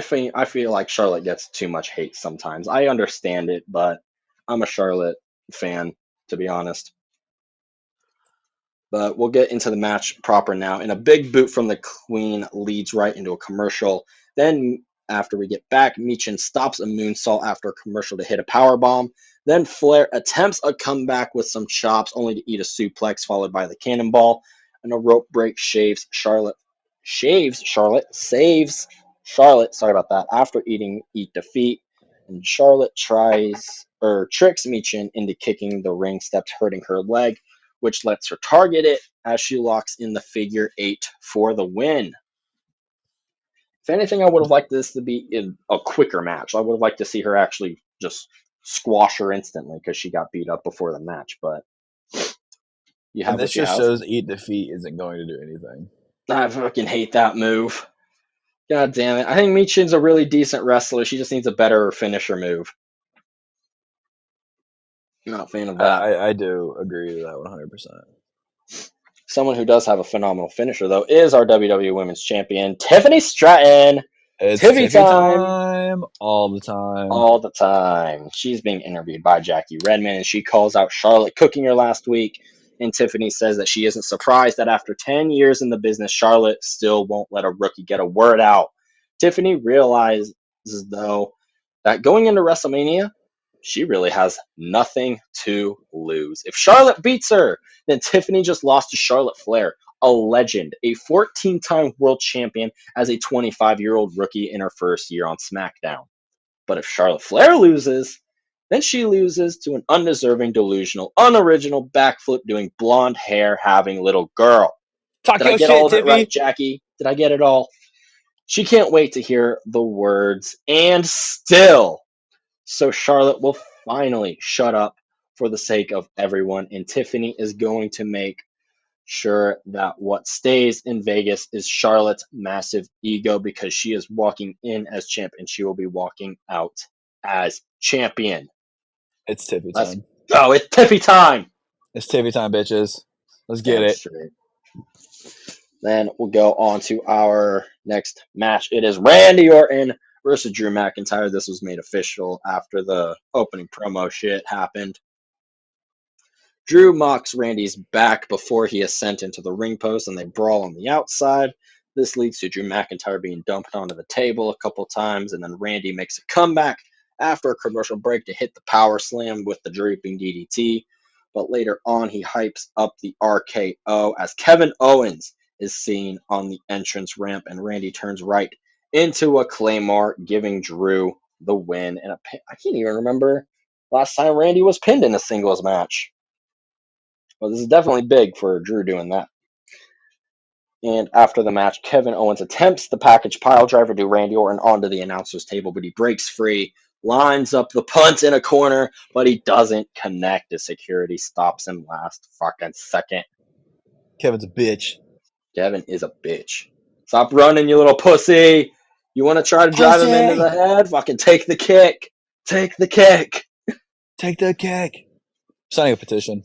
feel like Charlotte gets too much hate sometimes. I understand it, but I'm a Charlotte fan, to be honest. But we'll get into the match proper now. And a big boot from the Queen leads right into a commercial. Then, after we get back, Michin stops a moonsault after a commercial to hit a power bomb. Then Flair attempts a comeback with some chops, only to eat a suplex, followed by the cannonball. And a rope break saves Charlotte. Sorry about that. After eat defeat, and Charlotte tricks Michin into kicking the ring steps, hurting her leg, which lets her target it as she locks in the figure 8 for the win. If anything, I would have liked this to be in a quicker match. I would have liked to see her actually just squash her instantly because she got beat up before the match. But you And have this what you just have. shows eat defeat isn't going to do anything. I fucking hate that move. God damn it. I think Michin's a really decent wrestler. She just needs a better finisher move. I'm not a fan of that. I do agree with that 100%. Someone who does have a phenomenal finisher, though, is our WWE Women's Champion, Tiffany Stratton. It's Tiffy Tiffy time! time all the time. All the time. She's being interviewed by Jackie Redmond, and she calls out Charlotte cooking her last week. And Tiffany says that she isn't surprised that after 10 years in the business, Charlotte still won't let a rookie get a word out. Tiffany realizes, though, that going into WrestleMania, she really has nothing to lose. If Charlotte beats her, then Tiffany just lost to Charlotte Flair, a legend, a 14-time world champion as a 25-year-old rookie in her first year on SmackDown. But if Charlotte Flair loses, then she loses to an undeserving, delusional, unoriginal, backflip doing blonde hair having little girl. Talk Did I your get all shit, of it right, Tiffy. Jackie? Did I get it all? She can't wait to hear the words, and still. So Charlotte will finally shut up for the sake of everyone, and Tiffany is going to make sure that what stays in Vegas is Charlotte's massive ego because she is walking in as champ and she will be walking out as champion. It's Tiffy Let's time. go. It's Tiffy time. It's Tiffy time, bitches. Let's get Damn it. straight. Then we'll go on to our next match. It is Randy Orton versus Drew McIntyre. This was made official after the opening promo shit happened. Drew mocks Randy's back before he is sent into the ring post, and they brawl on the outside. This leads to Drew McIntyre being dumped onto the table a couple times, and then Randy makes a comeback after a commercial break to hit the power slam with the drooping DDT. But later on, he hypes up the RKO as Kevin Owens is seen on the entrance ramp, and Randy turns right into a Claymore, giving Drew the win. And I can't even remember last time Randy was pinned in a singles match. Well, this is definitely big for Drew doing that. And after the match, Kevin Owens attempts the package pile driver to Randy Orton onto the announcer's table, but he breaks free, lines up the punt in a corner, but he doesn't connect as security stops him last fucking second. Kevin's a bitch. Kevin is a bitch. Stop running, you little pussy. You want to try to drive him into the head? Fucking take the kick. Take the kick. Take the kick. Signing a petition.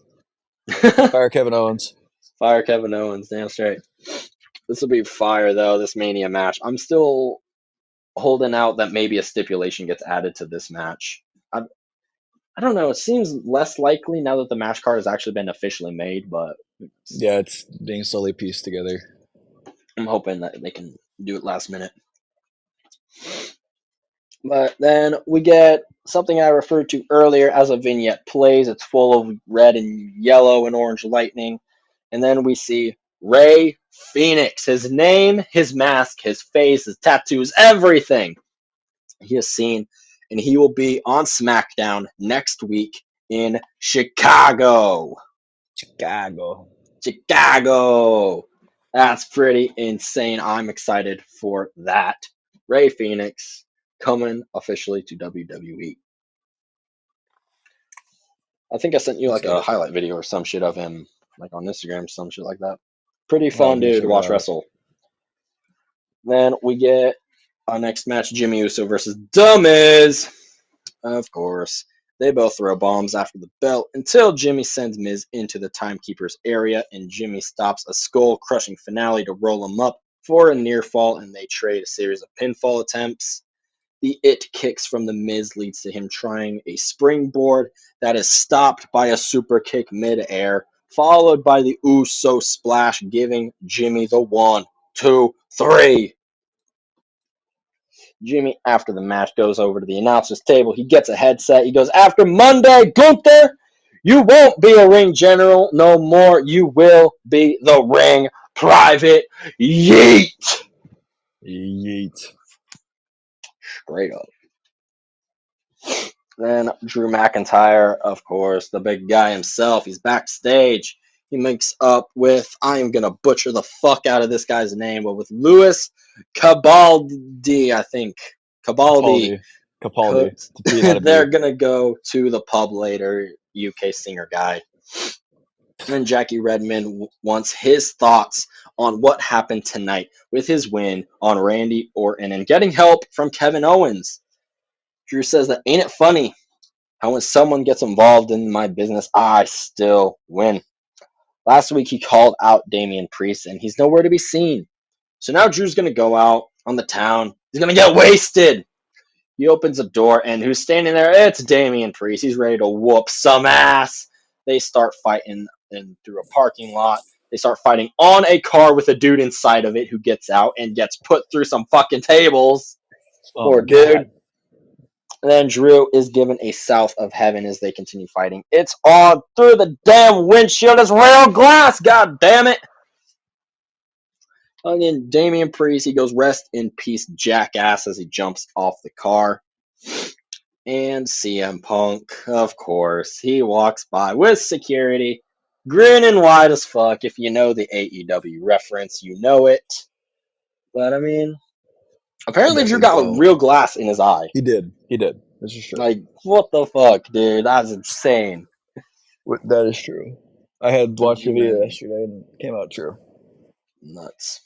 Fire Kevin Owens. Fire Kevin Owens, damn straight. This will be fire, though, this Mania match. I'm still holding out that maybe a stipulation gets added to this match. I don't know. It seems less likely now that the match card has actually been officially made, but Yeah, it's being slowly pieced together. I'm hoping that they can do it last minute. But then we get something I referred to earlier as a vignette plays. It's full of red and yellow and orange lightning. And then we see Ray Phoenix. His name, his mask, his face, his tattoos, everything he is seen. And he will be on SmackDown next week in Chicago. Chicago. That's pretty insane. I'm excited for that. Ray Phoenix coming officially to WWE. I think I sent you like a highlight video or some shit of him, like on Instagram, some shit like that. Pretty fun dude to watch wrestle. Then we get our next match, Jimmy Uso versus The Miz. Of course. They both throw bombs after the bell until Jimmy sends Miz into the timekeeper's area, and Jimmy stops a skull-crushing finale to roll him up for a near fall, and they trade a series of pinfall attempts. The it kicks from the Miz leads to him trying a springboard that is stopped by a super kick mid-air, followed by the Uso splash, giving Jimmy the 1, 2, 3. Jimmy, after the match, goes over to the announcer's table. He gets a headset. He goes, "After Monday, Gunther, you won't be a ring general no more. You will be the ring private. Yeet!" Yeet. Straight up. Then Drew McIntyre, of course, the big guy himself. He's backstage. He makes up with, I am going to butcher the fuck out of this guy's name, but with Louis Cabaldi, I think. Cabaldi. Capaldi. To be how to They're be. going to go to the pub later, UK singer guy. And Jackie Redmond wants his thoughts on what happened tonight with his win on Randy Orton and getting help from Kevin Owens. Drew says that, "Ain't it funny how when someone gets involved in my business, I still win." Last week he called out Damian Priest and he's nowhere to be seen. So now Drew's going to go out on the town. He's going to get wasted. He opens a door and who's standing there? It's Damian Priest. He's ready to whoop some ass. They start fighting through a parking lot. They start fighting on a car with a dude inside of it who gets out and gets put through some fucking tables. Oh Poor my dude. god. And then Drew is given a south of heaven as they continue fighting. It's on through the damn windshield. It's real glass. God damn it. Again, Damian Priest, he goes, "Rest in peace, jackass," as he jumps off the car. And CM Punk, of course, he walks by with security, grinning wide as fuck. If you know the AEW reference, you know it. But I mean, I apparently Drew definitely got don't. real glass in his eye. He did. This is true. Like, what the fuck, dude? That's insane. That is true. I had Could watched you the video imagine? yesterday and it came out true. Nuts.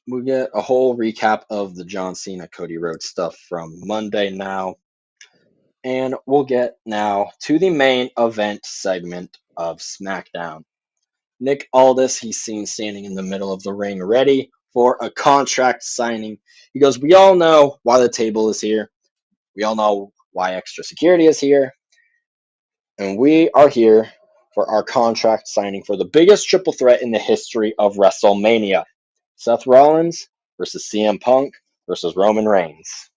We get a whole recap of the John Cena Cody Rhodes stuff from Monday now. And we'll get now to the main event segment of SmackDown. Nick Aldis, he's seen standing in the middle of the ring ready for a contract signing. He goes, "We all know why the table is here. We all know why extra security is here. And we are here for our contract signing for the biggest triple threat in the history of WrestleMania. Seth Rollins versus CM Punk versus Roman Reigns."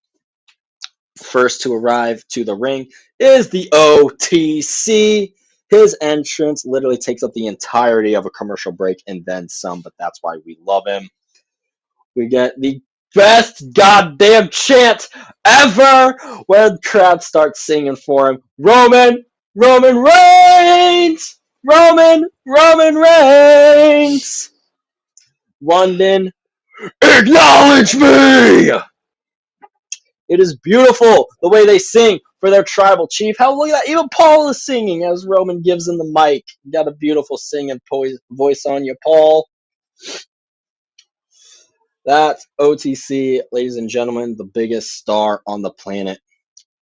First to arrive to the ring is the OTC. His entrance literally takes up the entirety of a commercial break and then some, but that's why we love him. We get the best goddamn chant ever where the crowd starts singing for him. "Roman, Roman Reigns! Roman Reigns! London, acknowledge me!" It is beautiful the way they sing for their tribal chief. Hell, look at that. Even Paul is singing as Roman gives him the mic. You got a beautiful singing voice on you, Paul. That's OTC, ladies and gentlemen, the biggest star on the planet.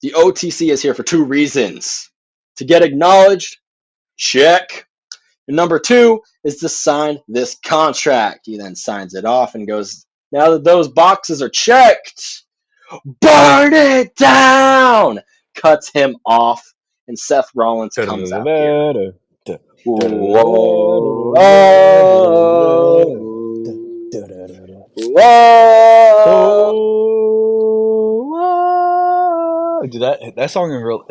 The OTC is here for two reasons: to get acknowledged, check. And number two is to sign this contract. He then signs it off and goes, "Now that those boxes are checked, burn it down!" Cuts him off, and Seth Rollins comes out here. Whoa, whoa. Dude, that song in real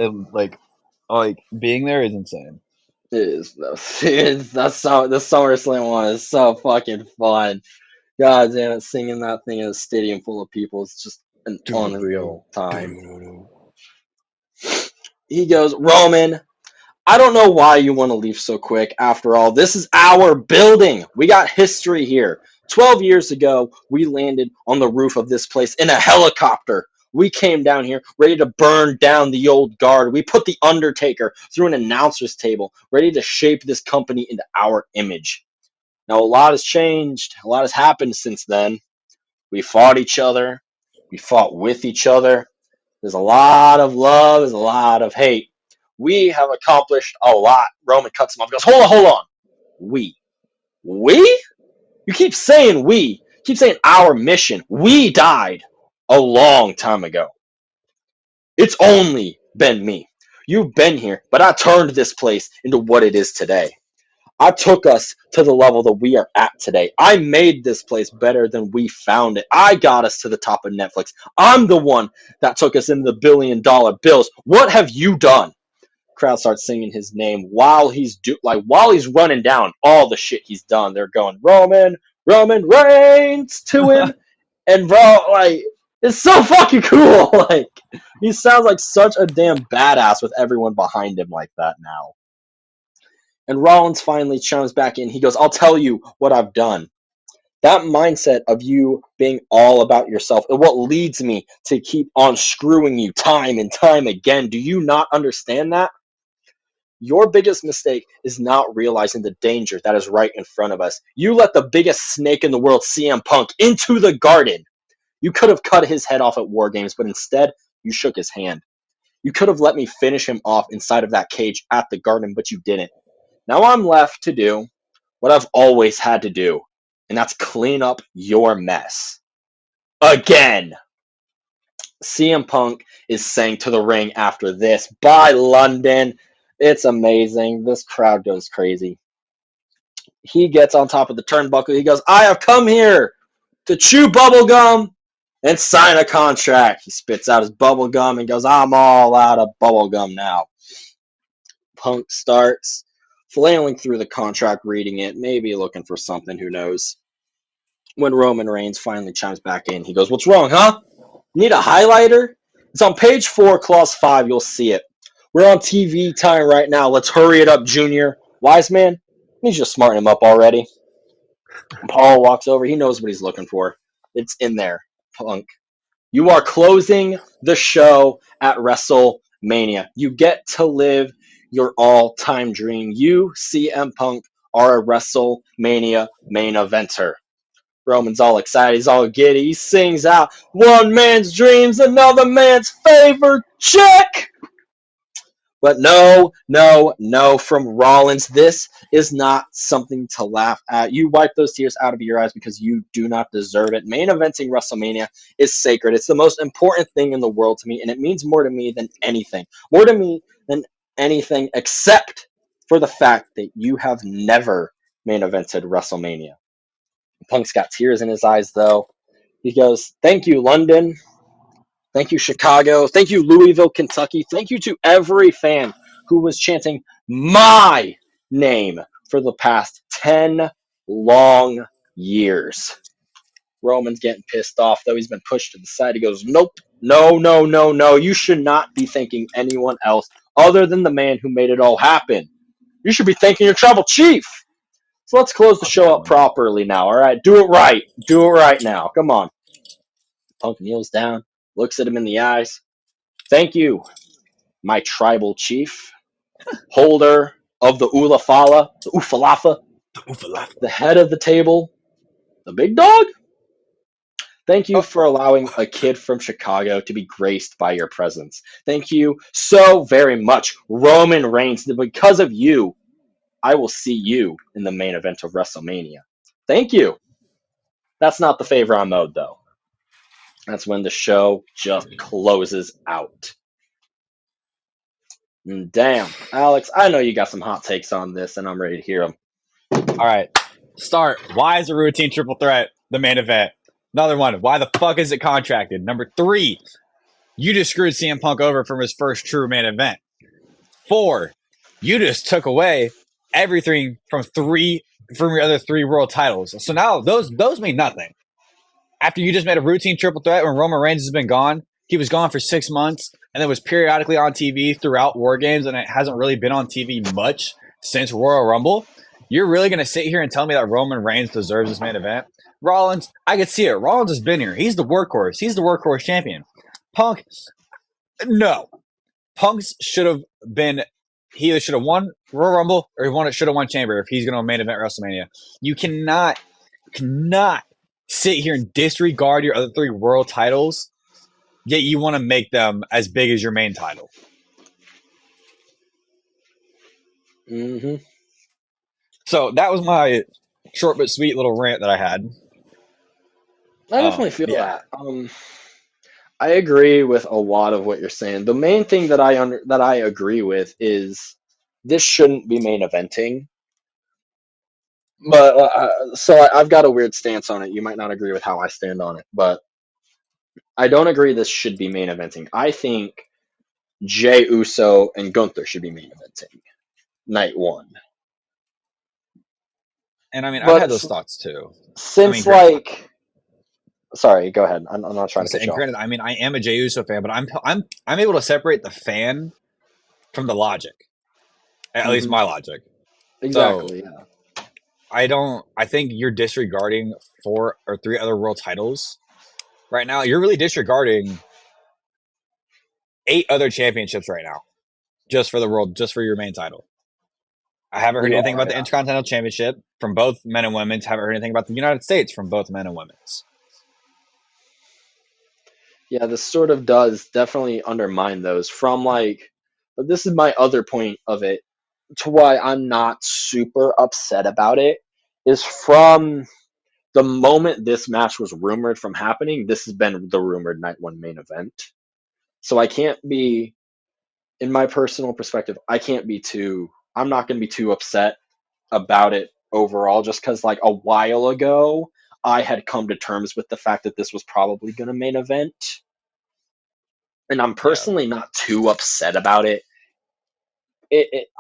like being there is insane. It is though. That song, the SummerSlam one is so fucking fun. God damn it, singing that thing in a stadium full of people is just an unreal time. He goes, "Roman, I don't know why you want to leave so quick. After all, this is our building. We got history here. 12 years ago, we landed on the roof of this place in a helicopter. We came down here ready to burn down the old guard. We put the Undertaker through an announcer's table, ready to shape this company into our image. Now, a lot has changed. A lot has happened since then. We fought each other. We fought with each other. There's a lot of love. There's a lot of hate. We have accomplished a lot." Roman cuts him off and goes, Hold on. We? We? You keep saying we. You keep saying our mission. We died a long time ago. It's only been me. You've been here, but I turned this place into what it is today. I took us to the level that we are at today. I made this place better than we found it. I got us to the top of Netflix. I'm the one that took us into the $1 billion bills. What have you done? Crowd starts singing his name while while he's running down all the shit he's done. They're going Roman Reigns to him, and bro, like it's so fucking cool. Like he sounds like such a damn badass with everyone behind him like that now. And Rollins finally chimes back in. He goes, "I'll tell you what I've done. That mindset of you being all about yourself and what leads me to keep on screwing you time and time again. Do you not understand that? Your biggest mistake is not realizing the danger that is right in front of us. You let the biggest snake in the world, CM Punk, into the garden. You could have cut his head off at War Games, but instead, you shook his hand. You could have let me finish him off inside of that cage at the garden, but you didn't. Now I'm left to do what I've always had to do, and that's clean up your mess. Again. CM Punk is saying to the ring after this, "Bye, London." It's amazing. This crowd goes crazy. He gets on top of the turnbuckle. He goes, "I have come here to chew bubblegum and sign a contract." He spits out his bubblegum and goes, "I'm all out of bubblegum now." Punk starts flailing through the contract, reading it, maybe looking for something, who knows. When Roman Reigns finally chimes back in, he goes, "What's wrong, huh? Need a highlighter? It's on page 4, clause 5. You'll see it. We're on TV time right now. Let's hurry it up, Junior. Wise man, he's just smarting him up already." Paul walks over. He knows what he's looking for. It's in there, Punk. You are closing the show at WrestleMania. You get to live your all-time dream. You, CM Punk, are a WrestleMania main eventer. Roman's all excited. He's all giddy. He sings out, "One man's dreams, another man's favor." Check! But no, no, no from Rollins. This is not something to laugh at. You wipe those tears out of your eyes because you do not deserve it. Main eventing WrestleMania is sacred. It's the most important thing in the world to me, and it means more to me than anything. More to me than anything except for the fact that you have never main evented WrestleMania. Punk's got tears in his eyes, though. He goes, "Thank you, London. Thank you, Chicago. Thank you, Louisville, Kentucky. Thank you to every fan who was chanting my name for the past 10 long years." Roman's getting pissed off, though. He's been pushed to the side. He goes, "Nope. No, no, no, no. You should not be thanking anyone else other than the man who made it all happen. You should be thanking your tribal chief. So let's close the Fuck show that up one. properly now, all right? Do it right. Do it right now. Come on." Punk kneels down, looks at him in the eyes. "Thank you, my tribal chief, holder of the Ulafala, the Ufalafa, the head of the table, the big dog. Thank you Oh, for allowing a kid from Chicago to be graced by your presence. Thank you so very much, Roman Reigns. Because of you, I will see you in the main event of WrestleMania. Thank you." That's not the favor I'm owed, though. That's when the show just closes out. Damn, Alex, I know you got some hot takes on this, and I'm ready to hear them. all right. Start. Why is a routine triple threat the main event? Another one. Why the fuck is it contracted? Number 3. You just screwed CM Punk over from his first true main event. 4. You just took away everything from your other 3 world titles. So now those mean nothing. After you just made a routine triple threat when Roman Reigns has been gone, he was gone for 6 months and then was periodically on TV throughout War Games, and it hasn't really been on TV much since Royal Rumble. You're really going to sit here and tell me that Roman Reigns deserves this main event? Rollins, I could see it. Rollins has been here. He's the workhorse. He's the workhorse champion. Punk, no. Punk's should have been. He either should have won Royal Rumble or should have won Chamber if he's going to main event WrestleMania. You cannot sit here and disregard your other 3 world titles, yet you want to make them as big as your main title. Mm-hmm. So that was my short but sweet little rant that I had. I definitely feel Yeah. that. I agree with a lot of what you're saying. The main thing that I agree with is this shouldn't be main eventing. But I've got a weird stance on it. You might not agree with how I stand on it, but I don't agree this should be main eventing. I think Jey Uso and Gunther should be main eventing night one. And I mean, I've But had those thoughts too. I mean, since granted, like, sorry, go ahead. I'm not trying to cut and you off. granted, I mean, I am a Jey Uso fan, but I'm able to separate the fan from the logic, at least Hmm. my logic. So Exactly. Yeah. I don't. I think you're disregarding 4 or 3 other world titles right now. You're really disregarding 8 other championships right now, just for the world, just for your main title. I haven't heard You anything are. about the Yeah. Intercontinental Championship from both men and women's. Haven't heard anything about the United States from both men and women's. Yeah. This sort of does definitely undermine those from like. But this is my other point of it to why I'm not super upset about it is from the moment this match was rumored from happening, this has been the rumored night one main event. So I can't be, in my personal perspective, I'm not going to be too upset about it overall, just because like a while ago, I had come to terms with the fact that this was probably going to main event. And I'm Yeah, personally not too upset about it.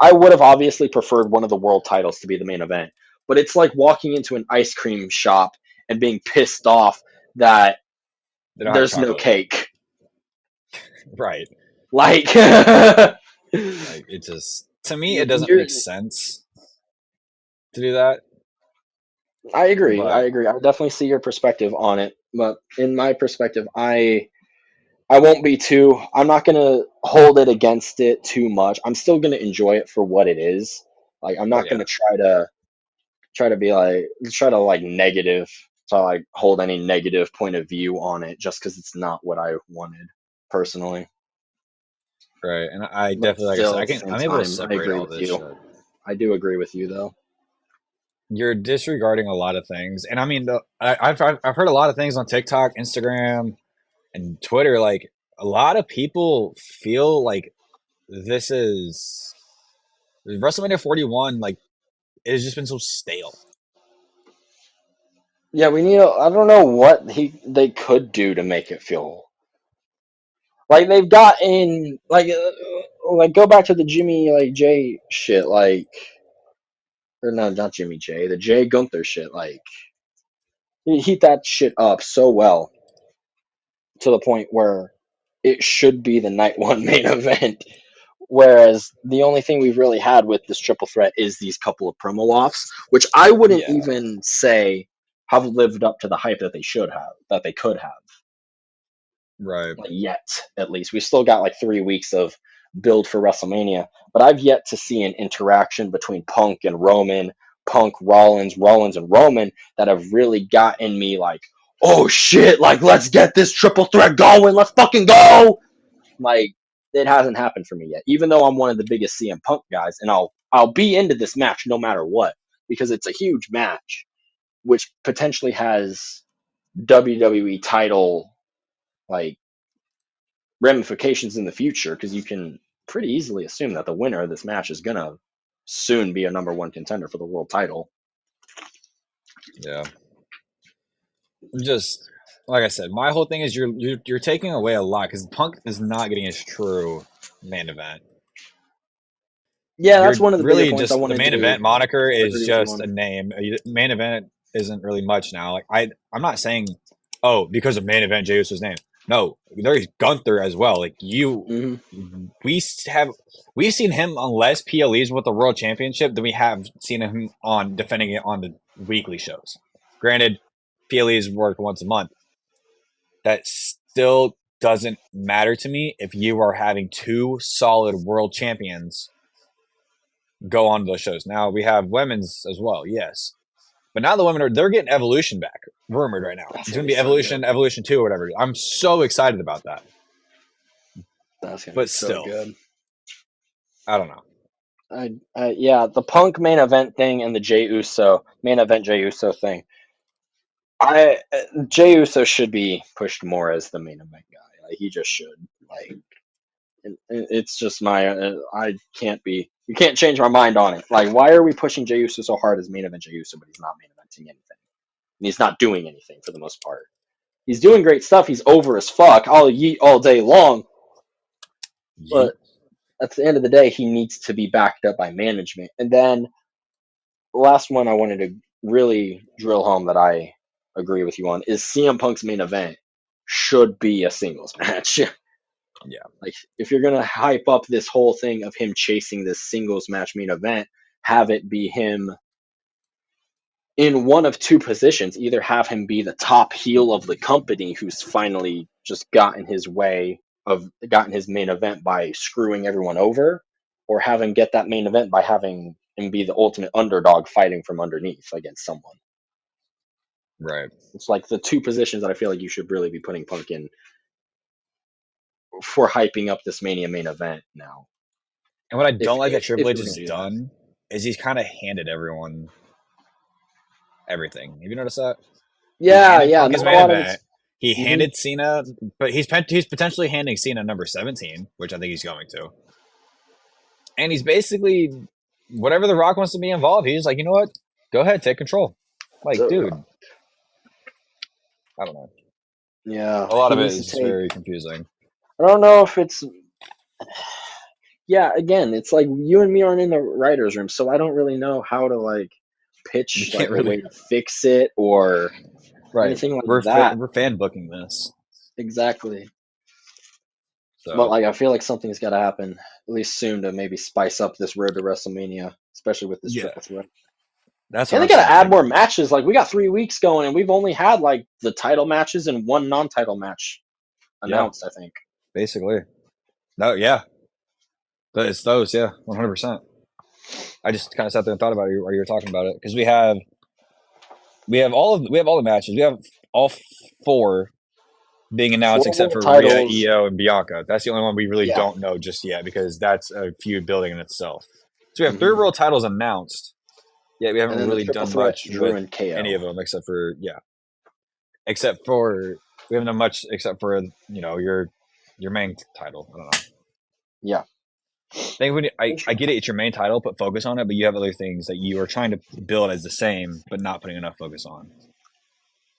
I would have obviously preferred one of the world titles to be the main event, but it's like walking into an ice cream shop and being pissed off that they don't have there's no chocolate, cake. right? Like, Like it just to me, it doesn't you're, make sense to do that. I agree. I But agree. I definitely see your perspective on it, but in my perspective, I won't be too. I'm not gonna hold it against it too much. I'm still gonna enjoy it for what it is. Like, I'm oh not yeah, gonna try to be like try to like negative to like hold any negative point of view on it just because it's not what I wanted personally. right. And I But definitely, like I still, said, at the same I'm able to time, I separate agree all with this you. shit. I do agree with you though. You're disregarding a lot of things, and I mean, I've heard a lot of things on TikTok, Instagram, and Twitter. Like a lot of people feel like this is WrestleMania 41. Like it has just been so stale. Yeah, we need. I don't know what they could do to make it feel like they've gotten like go back to the Jimmy like J shit or no, not Jimmy J, the Jay Gunther shit. Like he heat that shit up so well to the point where it should be the night one main event. Whereas the only thing we've really had with this triple threat is these couple of promo offs, which I wouldn't Yeah, even say have lived up to the hype that they should have, that they could have. right. Like yet, at least. We still got like 3 weeks of build for WrestleMania, but I've yet to see an interaction between Punk and Roman, Punk, Rollins, Rollins, and Roman that have really gotten me like, oh shit, like let's get this triple threat going, let's fucking go. Like it hasn't happened for me yet, even though I'm one of the biggest CM Punk guys, and I'll be into this match no matter what because it's a huge match, which potentially has WWE title like ramifications in the future because you can pretty easily assume that the winner of this match is gonna soon be a number one contender for the world title. Yeah, just like I said, my whole thing is you're taking away a lot because Punk is not getting his true main event. Yeah, You're that's one of the bigger really points I just the wanted main to event moniker is agree with you just on. a name. Main event isn't really much now. Like I'm not saying, oh, because of main event, Jey Uso's name. No, there's Gunther as well. Like Hmm. we have we've seen him on less PLEs with the World Championship than we have seen him on defending it on the weekly shows. Granted, PLEs work once a month. That still doesn't matter to me if you are having 2 solid world champions go on to those shows. Now we have women's as well, yes. But now the women they're getting Evolution back, rumored right now. That's It's gonna gonna be be so Evolution, good. Evolution 2 or whatever. I'm so excited about that. That's gonna be But so still, good. I don't know. Yeah, the Punk main event thing and the Jey Uso main event Jey Uso thing. Jey Uso should be pushed more as the main event guy. Like he just should. Like And it's just I can't be. You can't change my mind on it. Like, why are we pushing Jey Uso so hard as main event Jey Uso, but he's not main eventing anything, and he's not doing anything for the most part. He's doing great stuff. He's over as fuck. I'll yeet all day long, but at the end of the day, he needs to be backed up by management. And then the last one I wanted to really drill home that I agree with you on is CM Punk's main event should be a singles match. Yeah. Like, if you're going to hype up this whole thing of him chasing this singles match main event, have it be him in one of two positions. Either have him be the top heel of the company who's finally just gotten his main event by screwing everyone over, or have him get that main event by having him be the ultimate underdog fighting from underneath against someone. Right. It's like the two positions that I feel like you should really be putting Punk in for hyping up this Mania main event now. And what I don't like that Triple H has done is he's kind of handed everyone everything. Have you noticed that? Yeah. His main event. He handed Cena, but he's potentially handing Cena number 17, which I think he's going to. And he's basically, whatever The Rock wants to be involved, he's like, you know what? Go ahead, take control. Like, dude. I don't know. Yeah. A lot of it is very confusing. I don't know if it's... Yeah, again, it's like you and me aren't in the writer's room, so I don't really know how to, like, pitch like a way to fix it or anything like that. We're fan booking this. Exactly. So. But, like, I feel like something's got to happen, at least soon, to maybe spice up this road to WrestleMania, especially with this triple threat. And they got to add more matches. Like, we got 3 weeks going, and we've only had, like, the title matches and one non-title match announced, I think. Basically. No, yeah. But it's those, 100%. I just kind of sat there and thought about it while you were talking about it, because we have all the matches. We have all 4 being announced except for Rhea, Io, and Bianca. That's the only one we really don't know just yet, because that's a feud building in itself. So we have 3 world titles announced. Yeah, we haven't really done much with any of them except for we haven't done much except for your main title. I don't know. Yeah. I get it. It's your main title. Put focus on it, but you have other things that you are trying to build as the same, but not putting enough focus on.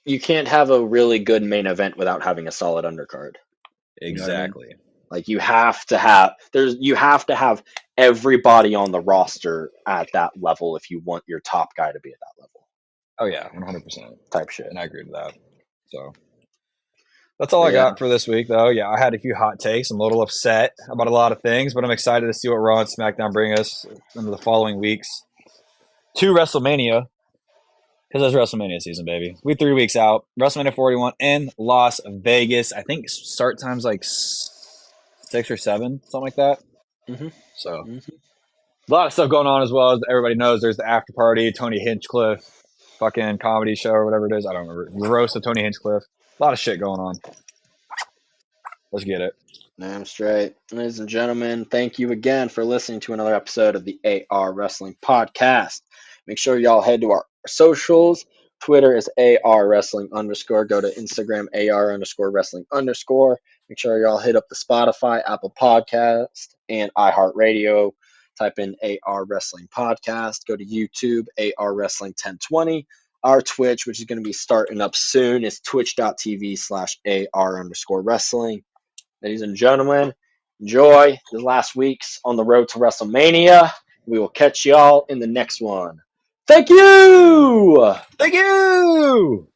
You can't have a really good main event without having a solid undercard. Exactly. You know what I mean? Like, you have to have everybody on the roster at that level if you want your top guy to be at that level. Oh yeah, 100% type shit. And I agree with that. So that's all I got for this week, though. Yeah, I had a few hot takes. I'm a little upset about a lot of things, but I'm excited to see what Raw and SmackDown bring us into the following weeks to WrestleMania, because it's WrestleMania season, baby. We're 3 weeks out. WrestleMania 41 in Las Vegas. I think start time's like 6 or 7, something like that. So a lot of stuff going on as well. As everybody knows, there's the after party, Tony Hinchcliffe fucking comedy show or whatever it is. I don't remember. The roast of Tony Hinchcliffe. A lot of shit going on. Let's get it. Damn straight. Ladies and gentlemen, thank you again for listening to another episode of the AR Wrestling Podcast. Make sure y'all head to our socials. Twitter is AR Wrestling _. Go to Instagram, AR _Wrestling _. Make sure y'all hit up the Spotify, Apple Podcast, and iHeartRadio. Type in AR Wrestling Podcast. Go to YouTube, AR Wrestling 1020. Our Twitch, which is going to be starting up soon, is twitch.tv/AR _wrestling. Ladies and gentlemen, enjoy the last weeks on the road to WrestleMania. We will catch y'all in the next one. Thank you! Thank you!